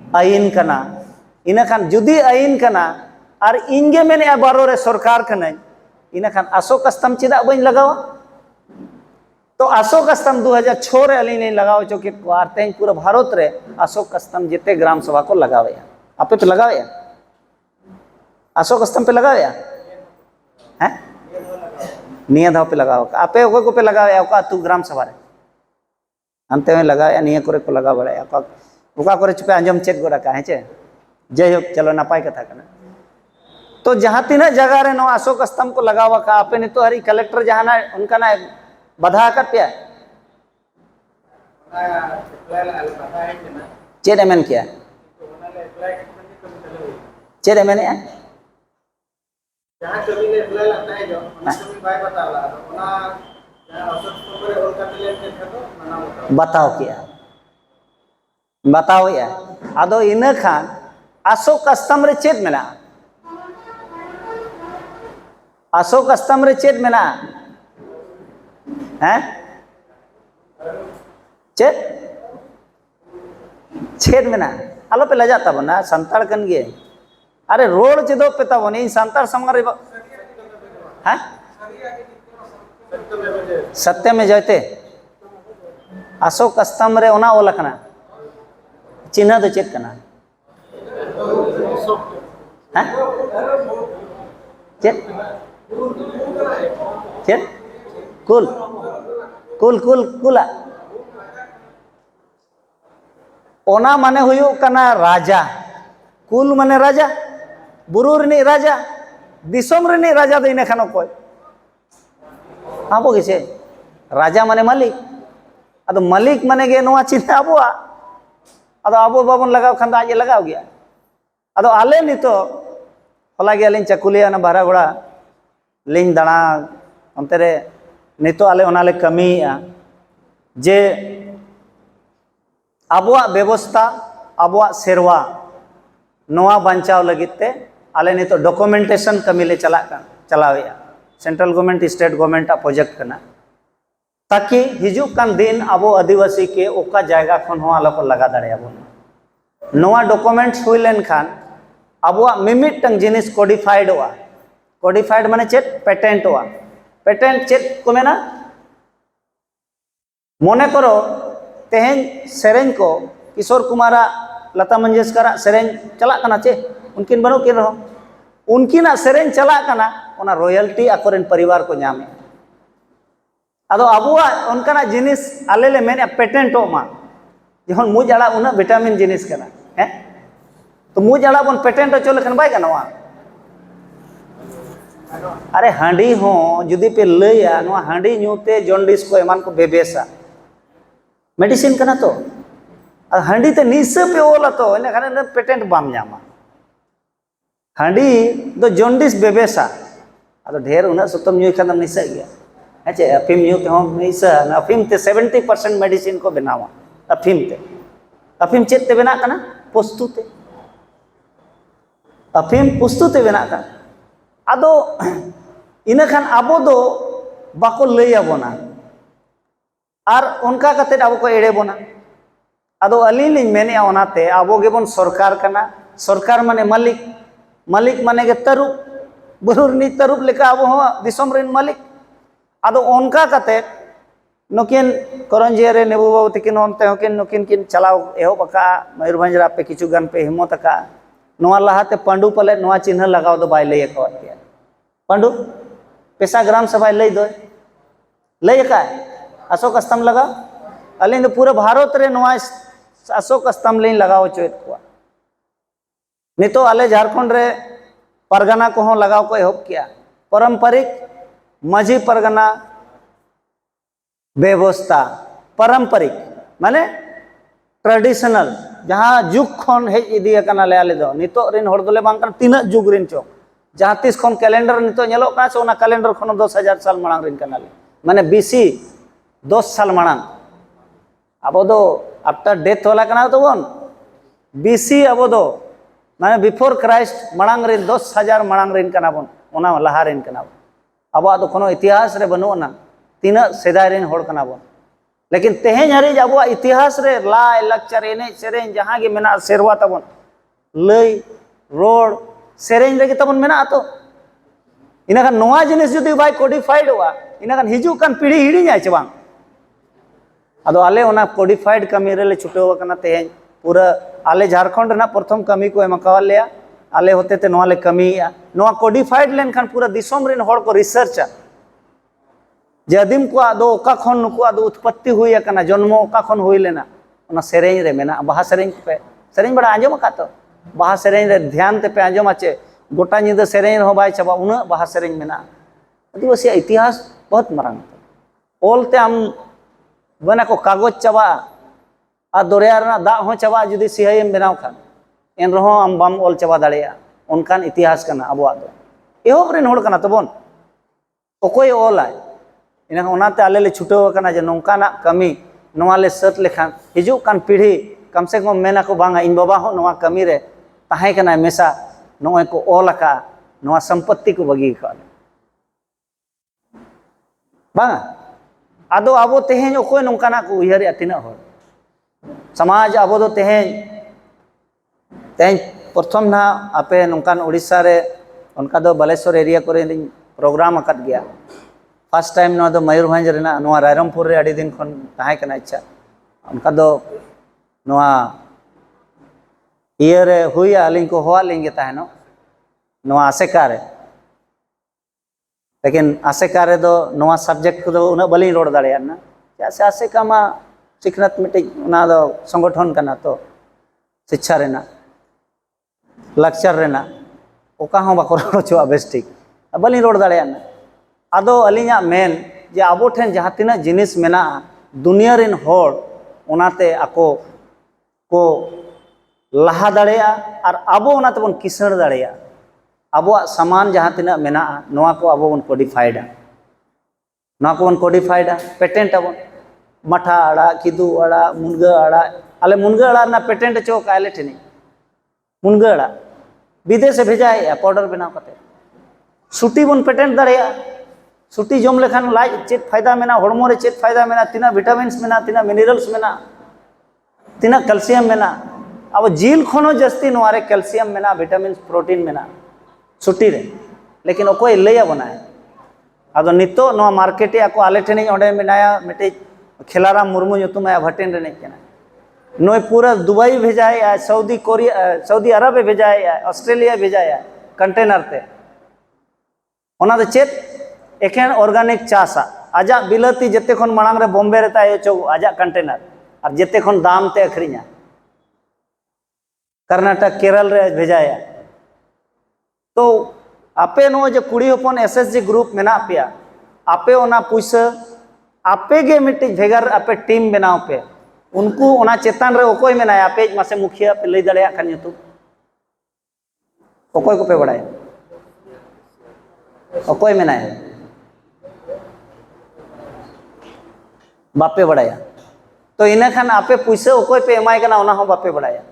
S1: आईन कना इनाखान जुदी आईन कना और इनगे मेने बारो रे सरकार कना इनाखान अशोक स्तंभ चिदा बइन लगावा तो अशोक स्तंभ 2006 रे अली ने लगाओ चोके वार्ते पूरा भारत रे अशोक स्तंभ जिते ग्राम सभा को लगावे आपे पे लगावे अशोक स्तंभ पे लगावे हैं निया धाव पे लगाओ आपे ओको को पे लगावे ओका तू ग्राम सभा रे अंते में लगावे निया करे को लगा बड़े ओका करे पे अंजम चेक गोड़ा का है चे जय हो चलो नपाय कथा कना तो जहां तीना जगह रे नो अशोक स्तंभ को लगावा का आपे ने तो हरी कलेक्टर जहां ना उनका ना बाधा कर पे चेड एमन किया चेड एमन है
S3: जहां कभी ने अप्लाई लगता है जो उन्हें कभी बाय बताला ओना अशोक स्तंभ रे होल कटले के खतो मना
S1: बताओ किया बताओ या आदो इन खान अशोक स्तंभ रे चेड मेना अशोक स्तंभ रे चेड मेना हैं चेड छेद मेना आलो पे लजाता बना संताड़ कन गे अरे रोड चेदो पेता बनी संताड़ समारे हैं सत्य में जयते अशोक स्तंभ रे ओना ओलकना चिन्ह दो चेक कना हैं चेक चेक कुल कुल कुल कुला ओना माने हुयो कना राजा कुल माने राजा बुरु रनी राजा दिसोम रनी राजा दो इने खानो कोई आबो किसे राजा माने मालिक अदो मालिक माने गे नोआ चिन्ह आबोआ अदो आबो बाबन लगाव खान आज लगाव गया अदो आले नितो होला गया लिन चकुलिया ना बारागोड़ा लिन दाना अंते रे नितो आले ओनाले कमीया जे आबोआ व्यवस्था आबोआ सेरवा नोआ बंचाव लगिते आले नितो डॉक्यूमेंटेशन कमी ले चलावेया central government state government project करना ताकि हिजू कान दिन आबो आदिवासी के ओका जायगा खन हो आलो को लगा दाड़े आबो नोआ डॉक्यूमेंट्स हुई लेन खान आबोआ मिमिटंग जिनिस कोडिफाइड हुआ कोडिफाइड माने चेत पेटेंट हुआ पेटेंट चेत को मेना मोने करो तेहें सेरेंज को किशोर कुमारा लता मंगेशकर सेरेंज चला कना चे उनकिन बनो किन रहो उनकिना सेरेंज चला कना ओना रॉयल्टी अकोरेन परिवार को नामे अदो अबुआ उनकाना जिनिस आले ले मेने पेटेंट मा जखन मुज आड़ा उना विटामिन जिनिस कना हैं तो मुज आड़ा बन पेटेंट चो लेखन बाय गनवा अरे हांडी हो जुदी पे लया नो हांडी न्यूते जॉन्डिस को एमान को बेबेसा मेडिसिन कना तो हांडी ते निसे पे ओला तो इने खाने पेटेंट बाम जामा हांडी दो जॉन्डिस बेबेसा अदो ढेर उना सुतम न्यू खानम निसा गया अच्छा अफीम न्यू ते हम निसा अफीम ते 70% मेडिसिन को बनावा अफीम चेत ते बना कना पोस्तु ते अफीम पोस्तु ते बना कना अदो इना खान आबो दो बाको लई आबोना और उनका कते आबो को एड़े बोना अदो अली लिन मेने ओनाते आबो गेबोन सरकार कना सरकार माने मालिक मालिक माने गे तरुप बुरुरनी तरुप लेका आबो हो दिसोम रेन मालिक अदो उनका कते नुकिन करंजिया रे नेबू बाबू तिकिन ओनते होकिन नुकिन किन चलाव एहो बका मयूरभंज रा पे किछु गन पे हिम्मत का नोआ लहाते पंडू पले नोआ चिन्ह लगाव दो बाय लई को के पंडू पेशा ग्राम सभा लई दो लई का अशोक स्तंभ लगा अलिंग पूरा भारत रे नोआ अशोक स्तंभ लई लगाव चोत को नितो आले झारखंड रे परगना को हो लगाव को एहब किया पारंपरिक माझी परगना व्यवस्था पारंपरिक माने ट्रेडिशनल जहाँ जुग खन हेज इदी कना ले आले दो नितो रिन होड़ दोले बांग कना तीन जुग रिन चो जहाँ तीस खन कैलेंडर नितो नेलो का से ओना कैलेंडर खन 10,000 साल मांग रिन कना ले माने बीसी 10 साल मांग अब दो आफ्टर डेथ वाला कना तो बोन बीसी अब दो माने बिफोर क्राइस्ट मांग रिन 10,000 मांग रिन कना बोन ओना लहा रिन कना अब दो कोनो इतिहास रे बनो ना तीन सेदाय रिन होड़ कना बोन लेकिन तेहें हरी अब इतिहास रे लाय लक्चर एने सेरें जहाँ गे मेना सेरवा तबन लई रोड सेरें रे तबन मेना तो इना खान नोआ जिनिस जुदी बाय कोडिफाइड हुआ इना खान हिजू कान पीढ़ी हिड़ी जाय चबांग अदो आले ओना कोडिफाइड कमी रे ले छुटो कना तेहें पूरा आले झारखंड ना प्रथम कमी को एमकावल लिया आले होते ते नोआ ले कमी नोआ कोडिफाइड लेन खान पूरा दिसोम रिन होड़ को रिसर्च जे आदिम को दो ओका खन नुकुआ दो उत्पत्ति हुई कना जन्म ओका खन हुई लेना ओना सेरें रे मेना बाहा सेरें पे सेरें बड़ा आंजम का तो बाहा सेरें रे ध्यान ते पे आंजम आचे गोटा निद सेरें हो बाय चबा उन बाहा सेरें मेना आदिवासी इतिहास बहुत मारंग ओलते आम बना को कागज चबा आ दरिया रे दा हो चबा जुदी सिहायम बनाव खान एन रहो आम बाम ओल चबा दाड़िया उनकान इतिहास कना अबवा दो एहोब रेन होड़ कना तबन ओकोय ओलाय इना ओनाते आले ले छुटो कना जे नोंकाना कमी नोआ ले सत लेखान हिजू कान पीढ़ी कम से कम मेना को बांगा इन बाबा हो नोआ कमी रे ताहे कना मेसा नोए को ओलका नोआ संपत्ति को बगी का बांगा आदो आबो तेहें ओकोय नोंकाना को उयहर तिना हो समाज आबो दो तेहें प्रथम ना आपे नोंकान उड़ीसा रे उनका दो बालेश्वर एरिया करे प्रोग्राम अकद गया फर्स्ट टाइम नोआ दो मयूरभंज रेना नोआ रायरमपुर रे अड़ी दिन खन ताहे कना इच्छा उनका दो नोआ ईयर रे हुई आलिंग को होआ लेंगे ताहे नो नोआ आसेका रे लेकिन आसेका रे दो नोआ सब्जेक्ट को दो उना बली रोड दाड़े ना जैसे आसेका मा सिखनत मिटे ना दो संगठन कना तो शिक्षा रेना लक्चर रेना ओका हो बाको रोचो बेस ठीक बली रोड दाड़े ना आदो अलिया मेन जे आबो ठेन जहाँ तीना जिनिस मेना दुनिया रिन होड़ ओनाते आको को लहा दाड़ेया और आबो ओनाते बन किसण दाड़ेया आबो सामान जहाँ तीना मेना नोआ को आबो बन कोडिफाइडा नोआ को बन कोडिफाइडा पेटेंट आबो मठा आड़ा किदू आड़ा मुनगा आड़ा आले मुनगा आड़ा ना पेटेंट चो काले ठेनी मुनगा आड़ा विदेश से भेजाए पाउडर बनाव कते सुटी बन पेटेंट दाड़ेया सुटी जम लेखान लाज चेत फायदा मेना हड़मो रे चेत फायदा मेना तीना विटामिन्स मेना तीना मिनरल्स मेना तीना कैल्शियम मेना अब जील खनो जस्ती नोआरे कैल्शियम मेना विटामिन्स प्रोटीन मेना सुटी रे लेकिन ओकोय लैया बनाए आदो नितो नो मार्केट या को आले ठेनी ओडे मेनाया मिटे खेलाराम मुर्मू nyutum आया भटेन रे नहीं केना नोय पूरा दुबई भेजाया सऊदी कोरिया सऊदी अरब भेजाया ऑस्ट्रेलिया भेजाया कंटेनर ते ओना दो चेत एखेन ऑर्गेनिक चासा आजा बिलती जेते खन मांग रे बॉम्बे रे तायो चौ आजा कंटेनर और जेते खन दाम ते अखरिया कर्नाटक केरल रे भेजाया तो आपे नो जो कुड़ी हपन एसएसजी ग्रुप मेना पेया आपे ओना पुइसा आपे गे मिट्टी भेगर आपे टीम बनाव पे उनको ओना चेतन रे ओकोय मेना आपे मासे मुखिया पे लई दड़या खान युतु ओकोय को पे बड़ाय ओकोय मेना बापे बड़ाया तो इना खान आपे पुइसा ओकोय पे एमाय कना ओना हो बापे बड़ाया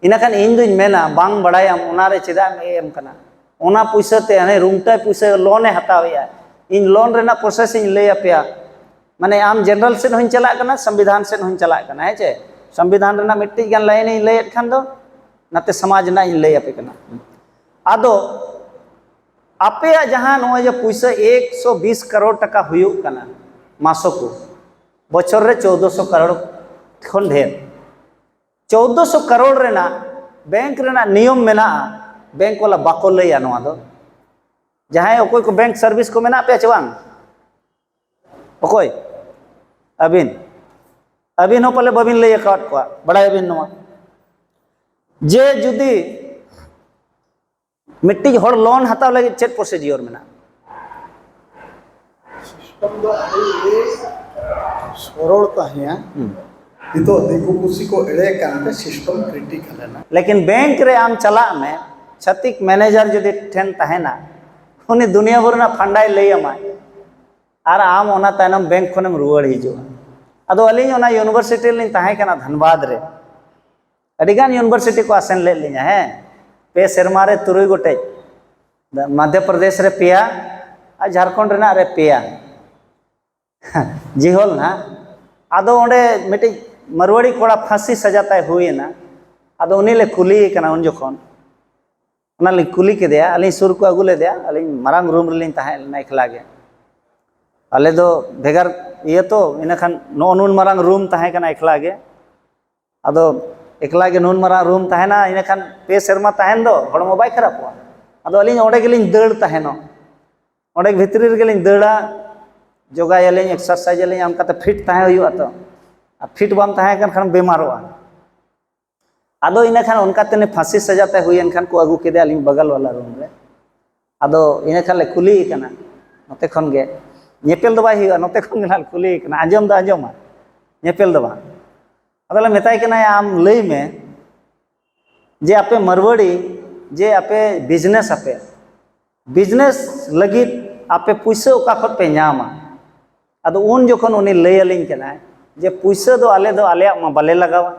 S1: इना खान इन दुई मेना बांग बड़ाया ओना रे चेदा एम कना ओना पुइसा ते हने रूमटा पुइसा लोन ए हतावया इन लोन रेना प्रोसेस इन लय आपया माने आम जनरल से होइन चला कना संविधान से होइन चला कना है चे संविधान रेना मिट्टी गन लाइन इन लय खान दो नाते समाज ना इन लय आपे कना आदो आपे जहां नो जो पुइसा 120 करोड़ टका हुयु कना मासो को बचर रे 1400 करोड़ खन ढेर 1400 करोड़ रेना बैंक रेना नियम मेना बैंक वाला बाको लैया नोआ दो जहां अकोय को बैंक सर्विस को मेना पे चवांग अकोय अबिन अबिन हो पले बबिन लैया काट को बड़ा अबिन नोआ जे जुदी मिट्टी हर लोन हताव लगे चेक प्रोसीजियर मेना
S3: सिस्टम दो सरल ताहिया तो दिगु कुसी को एड़े कांते सिस्टम क्रिटिकल है ना
S1: लेकिन बैंक रे आम चला में छतिक मैनेजर जुदी ठेन तहेना उनी दुनिया भर ना फंडाई लई अमा आर आम ओना तायनम बैंक खनम रुवाड़ हिजु अदो अलिन ओना यूनिवर्सिटी लिन ताहे कना धनबाद रे अडिगान यूनिवर्सिटी को आसेन ले लिया है पे सेरमा रे तुरुई गोटे मध्य प्रदेश रे पेया और झारखंड रेना रे पेया जिहोल ना आदो ओंडे मिटी मरवाड़ी कोड़ा फांसी सजाताय हुई ना आदो उनी ले कुली कना उन जोखन उना ले कुली के दिया अली सुर को अगुले दिया अली मरांग रूम रिलिन ताहे ना एकला गे अले दो भेगार ये तो इन खान नून मरांग रूम ताहे कना एकला गे आदो एकला गे नून मरांग रूम ताहे ना इन खान पे सेरमा ताहेन दो हड़मो बाय खराब हुआ आदो अली ओंडे गेलिन दड़ ताहेनो ओंडे भितरी रे गेलिन दड़ा जोगायलें एक्सरसाइज लें आम काते फिट ताहे हुआ तो फिट बाम ताहे कन खान बेमारोआ आदो इन खान उनका तेने फांसी सजाते हुई इनखान को अगू के अली बगल वाला रूम रे आदो इन खान ले कुली कना नते खन गे नेपेल दो बाय हुआ नते खन गे कुली कना आंजम दो आंजमा नेपेल दो बा आदो ले मेताय कना आम लई में जे आपे मरवड़ी जे आपे बिजनेस लगी आपे पैसा ओका खत पे नामा अदो उन जोखन उनी लई अलिन कना जे पैसा दो आले मा बाले लगावा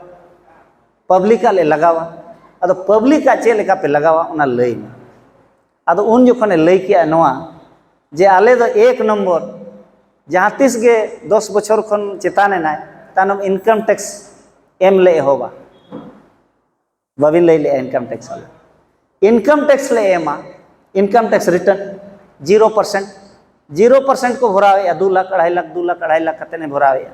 S1: पब्लिक ले लगावा अदो पब्लिक चे लेका पे लगावा उना लई में अदो उन जोखन लई किया नोआ जे आले दो एक नंबर जहाँ तीस गे 10 बछर खन चेताने ना तानम इनकम टैक्स एम ले होबा बाबिन लई ले इनकम टैक्स ले एमा इनकम टैक्स रिटर्न 0% को भरावे 2 लाख 2.5 लाख 2 लाख 2.5 लाख कते ने भरावे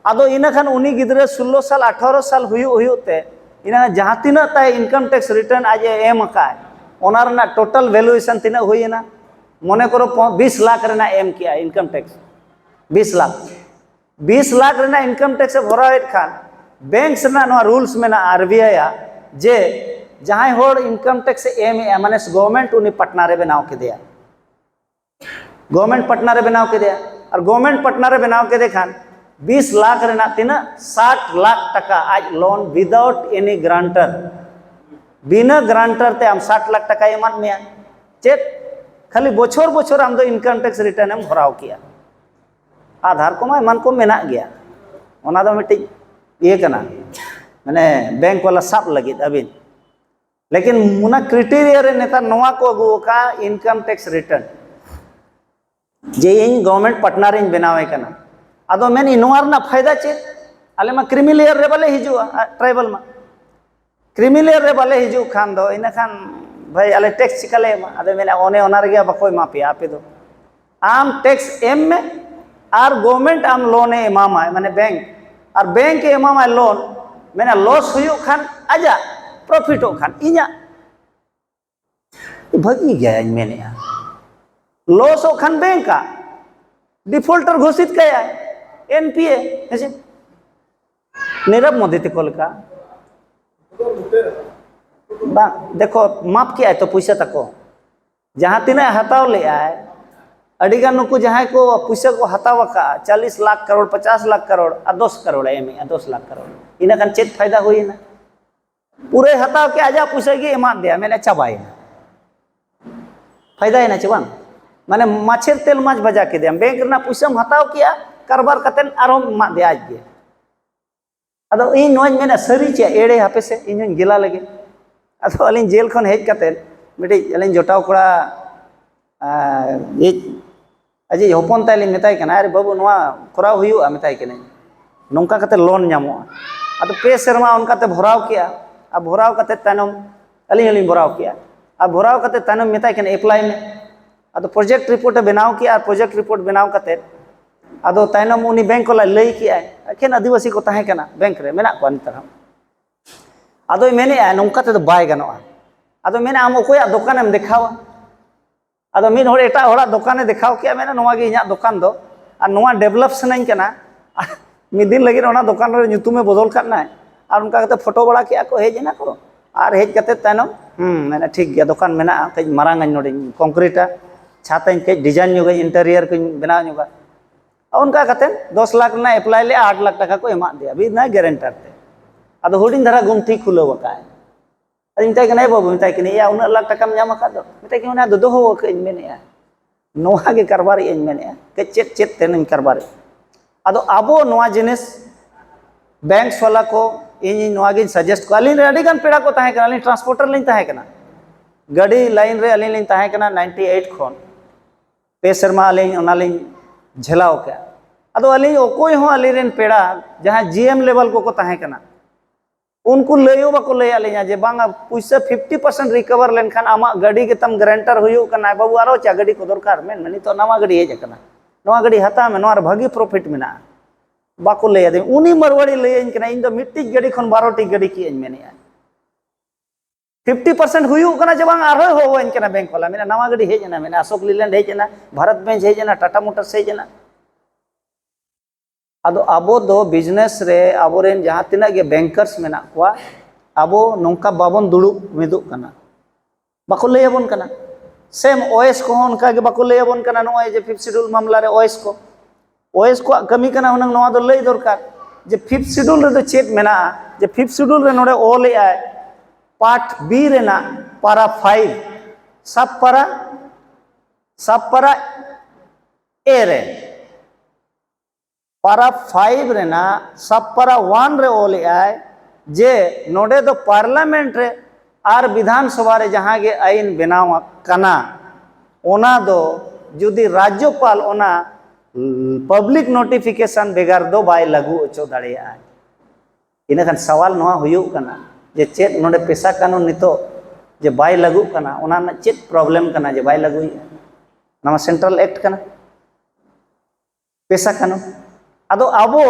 S1: आदो इना खान उनी गिद्रे 16 साल 18 साल हुयुते इना जहाँ तीना ताय इनकम टैक्स रिटर्न आज एम का ओना रना टोटल वैल्यूएशन तीना हुईना मने करो 20 लाख रेना एम किया इनकम टैक्स 20 लाख रेना इनकम टैक्स भरावे खान बैंक से ना रूल्स में ना आरबीआई जे जहाँ होड़ इनकम टैक्स एम माने गवर्नमेंट उनी पटना रे बनाव के दिया गवर्नमेंट पटना रे बनाव के दिया और गवर्नमेंट पटना रे बनाव के देखान 20 लाख रेना तीना 60 लाख टका आज लोन विदाउट एनी ग्रांटर बिना ग्रांटर ते आम 60 लाख टका एमान में चेक खाली बोछोर आम दो इनकम टैक्स रिटर्न एम भराव किया आधार को मान को मेना गया ओना दो मिट्टी ये कना माने बैंक वाला सब लगी अबिन लेकिन मुना क्राइटेरिया रे नेता नोआ को अगु का income tax return J in government Patna रे बनावे कना आदो मेनी नोआ ना फायदा चे आले मा क्रिमिलेयर रे बाले हिजुआ ट्राइबल मा क्रिमिलेयर रे बाले हिजु खान दो इन खान भाई आले टैक्स चिकाले मा आदो मेना ओने ओना रे बकोय मापे आपे दो आम टैक्स एम में आर गवर्नमेंट आम लोन ए एमामा माने बैंक और बैंक ए एमामा लोन मेना लॉस हुयु खान आजा प्रॉफिट हो खान इना भगी गया मैंने लॉस हो खान बैंक का डिफॉल्टर घोषित किया एनपीए ऐसे नीरव मोदी तिकोल का देखो माफ किया है तो पैसा तको जहाँ तीना हताव ले आए अडिगान नुकु जहाँ को पैसा को हताव का 40 लाख करोड़ 50 लाख करोड़ और 10 करोड़ एम 10 लाख करोड़ इना खान चेक फायदा हुई ना पूरे हताव के आजा पैसा के एमा दिया मैंने चबाई फायदा है ना चबान माने माछेर तेल माछ भजा के दिया बैंक ना पैसा हताव किया कारबार कतेन आरो मा दिया आज के अदो इन नोज मैंने सरी चे एड़े हापे से इन गिला लगे अदो अलिन जेल खन हेज कतेन मिटी अलिन जोटाव कोड़ा ये अजे होपन ताइली मेताई कना अरे बाबू नोआ कोराव हुयुआ मेताई कने नोंका कते लोन ᱧᱟᱢᱚᱜᱼᱟ अदो पे सेरमा उनका ते भराव किया अब भराव कते तनम अलिन भराव किया अब भराव कते तनम मेताई कने अप्लाई में अदो प्रोजेक्ट रिपोर्ट बनाव किया प्रोजेक्ट रिपोर्ट बनाव कते अदो तनम उनी बैंक को लई किया अखेन आदिवासी को ताहे कना बैंक रे मेना को नितर आदो मेने नौका ते बाय गनोआ आदो मेने आम ओकोया दुकान एम देखावा आदो मिन होड़ एटा होड़ा दुकाने देखाव किया मेने नोवा गे इᱧᱟᱜ दुकान दो और नोवा डेवलप सनाई कना मिद दिन लगी ओना दुकान रे ᱧᱩᱛᱩᱢᱮ बदल करना और उनका कते फोटो बड़ा किया को हेजना को और हेज कते तायनम मैंने ठीक गया दुकान मेना कई मारांग नोडे कंक्रीटा छाताइन के डिजाइन नुगे इंटीरियर को बना नुगा उनका कते 10 लाख ना अप्लाई ले 8 लाख टाका को एमा दिया बिना गारंटर ते आदो हुडिंग धरा गुमथी खुलो वकाय अदिन ताई कने बाबू मिताई कने या उना लाख टाका ᱧᱟᱢ आकादो मिताई कने दो दो हो के मेने नोहा गे कारबार इन मेने के चेत चेत तेन कारबार आदो आबो नोआ जिनिस बैंक्स वाला को इन नोआ गे सजेस्ट को अलिन अडी गान पेड़ा को ताहे कना अलिन ट्रांसपोर्टर लिन ताहे कना गाड़ी लाइन रे अलिन लिन ताहे कना 98 खन पे शर्मा अलिन ओना लिन झेलाओ के आदो अलिन ओकोय हो अलिन पेड़ा जहां जीएम लेवल को ताहे कना उनको लयो बाको लय अलिया जे बांगा पैसा 50% रिकवर लेनखान आमा गाड़ी के तम गारंटर हुयु कना बाबू आरो चा गाड़ी को दरकार मेन मनी तो नवा गाड़ी हेज कना नवा गाड़ी हता में नवा भागी प्रॉफिट मेना बाको लय दे उनी मरवाड़ी लय इन कना इन दो मिट्टी गाड़ी खन 12 टी गाड़ी की इन मेनिया 50% हुयु कना जे बांग आरो हो इन कना बैंक वाला मेना नवा गाड़ी हेज ना मेना अशोक लीलैंड हेज ना भारत बेंच हेज ना टाटा मोटर्स हेज ना आदो आबो दो बिजनेस रे आबोरेन जहां तिना गे बैंकर्स मेना कोआ आबो नोंका बाबन दुड़ु मिदुक कना बाको लयबोन कना सेम ओएस को उनका गे बाको लयबोन कना नोय जे 5th शेड्यूल मामला रे ओएस को कमी कना हुनंग नोवा दो लय दरकार जे 5th शेड्यूल रे दो चेक मेना जे 5th शेड्यूल रे नोडे ओ ले आय पार्ट बी रे ना पारा 5 सब पारा ए रे पारा 5 रे ना सब पारा 1 रे ओले आय जे नोडे दो पार्लियामेंट रे आर विधानसभा रे जहां गे आईन बनाव कना ओना दो जुदी राज्यपाल ओना पब्लिक नोटिफिकेशन बेगार दो बाय लागू ओचो दाड़िया इना खान सवाल नोआ हुयु कना जे चेत नोडे पेशा कानून नितो जे बाय लागू कना ओना ना चेत प्रॉब्लम कना जे बाय लागू नवा सेंट्रल एक्ट कना पेशा कानून आदो आबो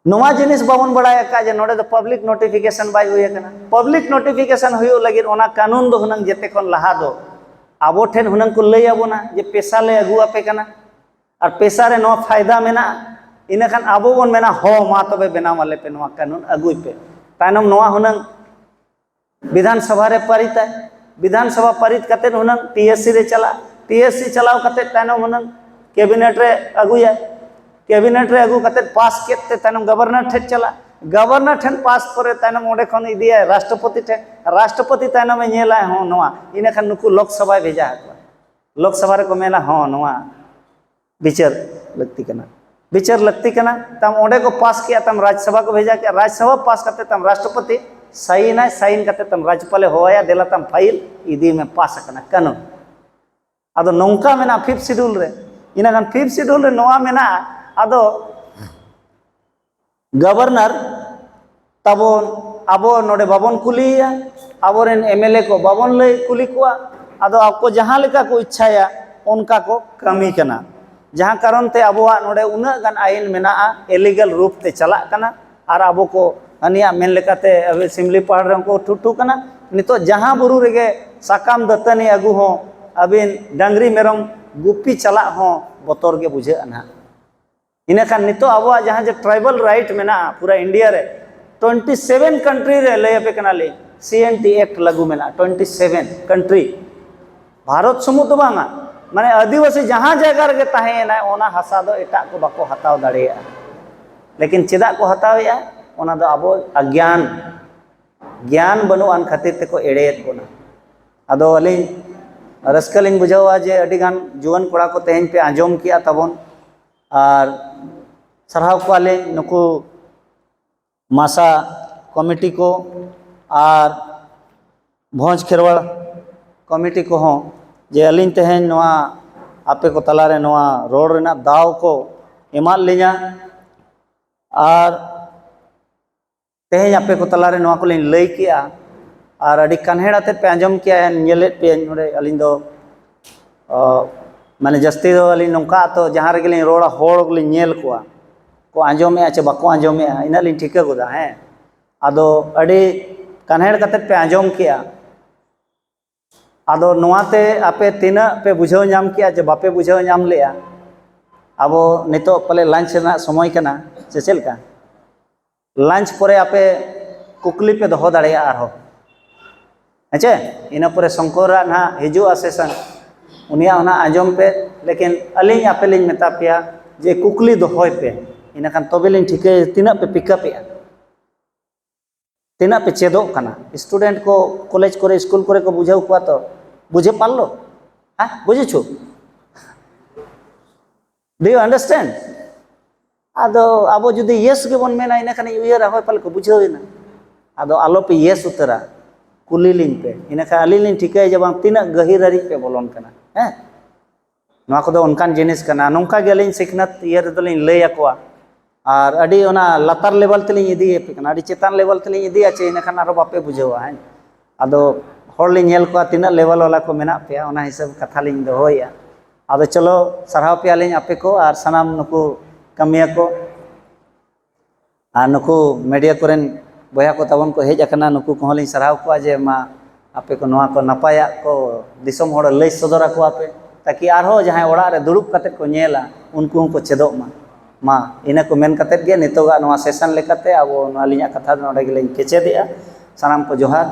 S1: नोवा जिनिस बाबन बड़ाय का जे नोडे दो पब्लिक नोटिफिकेशन बाय हुए कना पब्लिक नोटिफिकेशन हुयो लगी ओना कानून दो हुनंग जेते कोन लहा दो आबो ठेन हुनंग को लय आबोना जे पेशा ले अगु आपे कना और पेशा रे नो फायदा मेना इना खान आबो बन मेना हो मा तबे बेना वाले पे नोवा कानून अगुई पे तायनम नोवा हुनंग विधानसभा रे पारित विधानसभा पारित कते हुनंग टीएससी रे चलाव कते तायनम हुनंग कैबिनेट रे अगुया कैबिनेट रे अगु कते पास केते तायनम गवर्नर ठे चला गवर्नर ठेन पास करे तायनम ओडे खन इदिया राष्ट्रपति ठे राष्ट्रपति तायनम ए नेला हो नोवा इने खान नुकु लोकसभा भेजा हकवा लोकसभा रे को मेला हो नोवा विचार लगती कना तम ओडे को पास किया तम राज्यसभा को भेजा किया राज्यसभा पास करते तम राष्ट्रपति साइन करते तम राज्यपाल होया देला तम फाइल इदी में पास कना कानून आदो नौका मेना 5th शेड्यूल रे इना खान 5th शेड्यूल रे नोवा मेना आदो गवर्नर तबोन आबो नोडे बाबन कुलिया आबोरेन एमएलए को बाबन लय कुली कुआ आदो आपको जहां लेका को इच्छाया उनका को कमी कना जहां कारण ते आबोआ नोडे उना गान आईन मेना इलीगल रूप ते चला कना और आबो को अनिया मेन लेकाते अबे सिमली पहाड़ रे को ठुठु कना नितो जहां बुरु रेगे साकाम दतनी अगु हो अबिन डांगरी मेरम गुपी चला हो बतौर के बुझे अना इना खान नितो आबोआ जहां जे ट्राइबल राइट मेना पूरा इंडिया रे 27 कंट्री रे लय पे कना ले सीएनटी एक्ट लागू मेना 27 कंट्री भारत समुद्र तो बांगा माने आदिवासी जहां जगह रे ताहे ना ओना हसा दो एटा को बाको हताव दाड़ेया लेकिन चेदा को हतावेया ओना दो आबो अज्ञान ज्ञान बनु अन खातिर ते को एड़ेत कोना आदो अली रस्कलिन बुझावा जे अडी गान जुवन कोड़ा को तेहन पे आंजोम किया तबन और सरहाव को नुकु मासा कमिटी को और भोज खेरवाड़ कमिटी को हों जे अलिन तेहन नोआ आपे को तलारे नोआ रोड रेना दाव को एमा लिया और तेहन आपे को तलारे नोआ को लिन लय किया और अडी कन्हेड़ाते पे आंजम किया नेले पे नोडे अलिन दो माने जस्ती दो अलिन नोंका तो जहां रे गेलिन रोड़ा होड़ को लिन नेल को आंजमे आचे बाको आंजमे इना लिन ठीक गोदा हैं आदो अड़ी कन्हेड़ कते पे आंजम किया आदो नोआते आपे तीना पे बुझाव नाम किया जे बापे बुझाव नाम लेया आबो नितो पले लंच ना समय कना से चलका लंच परे आपे कुकली पे दोहो दाड़िया आरो हेचे इना परे शंकरा ना हिजुआ सेशन उनिया ओना आंजम पे लेकिन अलिंग आपे लिंग मेता पिया जे कुकली दोहोय पे इना खान तबे लिंग ठीके तीना पे पिकअप या तीना पे चेदो कना स्टूडेंट को कॉलेज करे स्कूल करे को बुझाव कुआ तो बुझे पालो हाँ बुझे छु डू यू अंडरस्टैंड आदो आबो जुदी यस के बन मेना इना खान उयर होय पाल को बुझावेना आदो आलो पे यस उतरा कुली लिंग पे इना खा अली लिंग ठीके जे बांग तीना गहिर हरि पे बोलोन कना हैं नोआ को दो उनकान जिनिस कना नोंका गेलिन सिखनत इयर दलिन लय आकोआ और अड़ी ओना लतार लेवल तलिन इदी पे कना अड़ी चेतान लेवल तलिन इदी आचे इना खान आरो बापे बुझावा हैं आदो हर लिंग नेल को तीना लेवल वाला को मेना पे ओना हिसाब कथा लिंग दोहोया आदो चलो सराव पे आलिन आपे को और सनाम नुकु कमिया को नुकु मीडिया कोरेन बया को तबन को हेज अकना नुकु को लिंग सराव को जे मा आपे को नोआ को नपाया को दिसम होड़ लय सदरा को आपे ताकि आरो जहां ओड़ा रे दुड़ुब कते को नेला उनको को चेदो मा इना को मेन कते गे नितोगा नोआ सेशन लेकते अब नोआ लिया कथा नोडे गेलिन केचेदिया सनाम को जोहार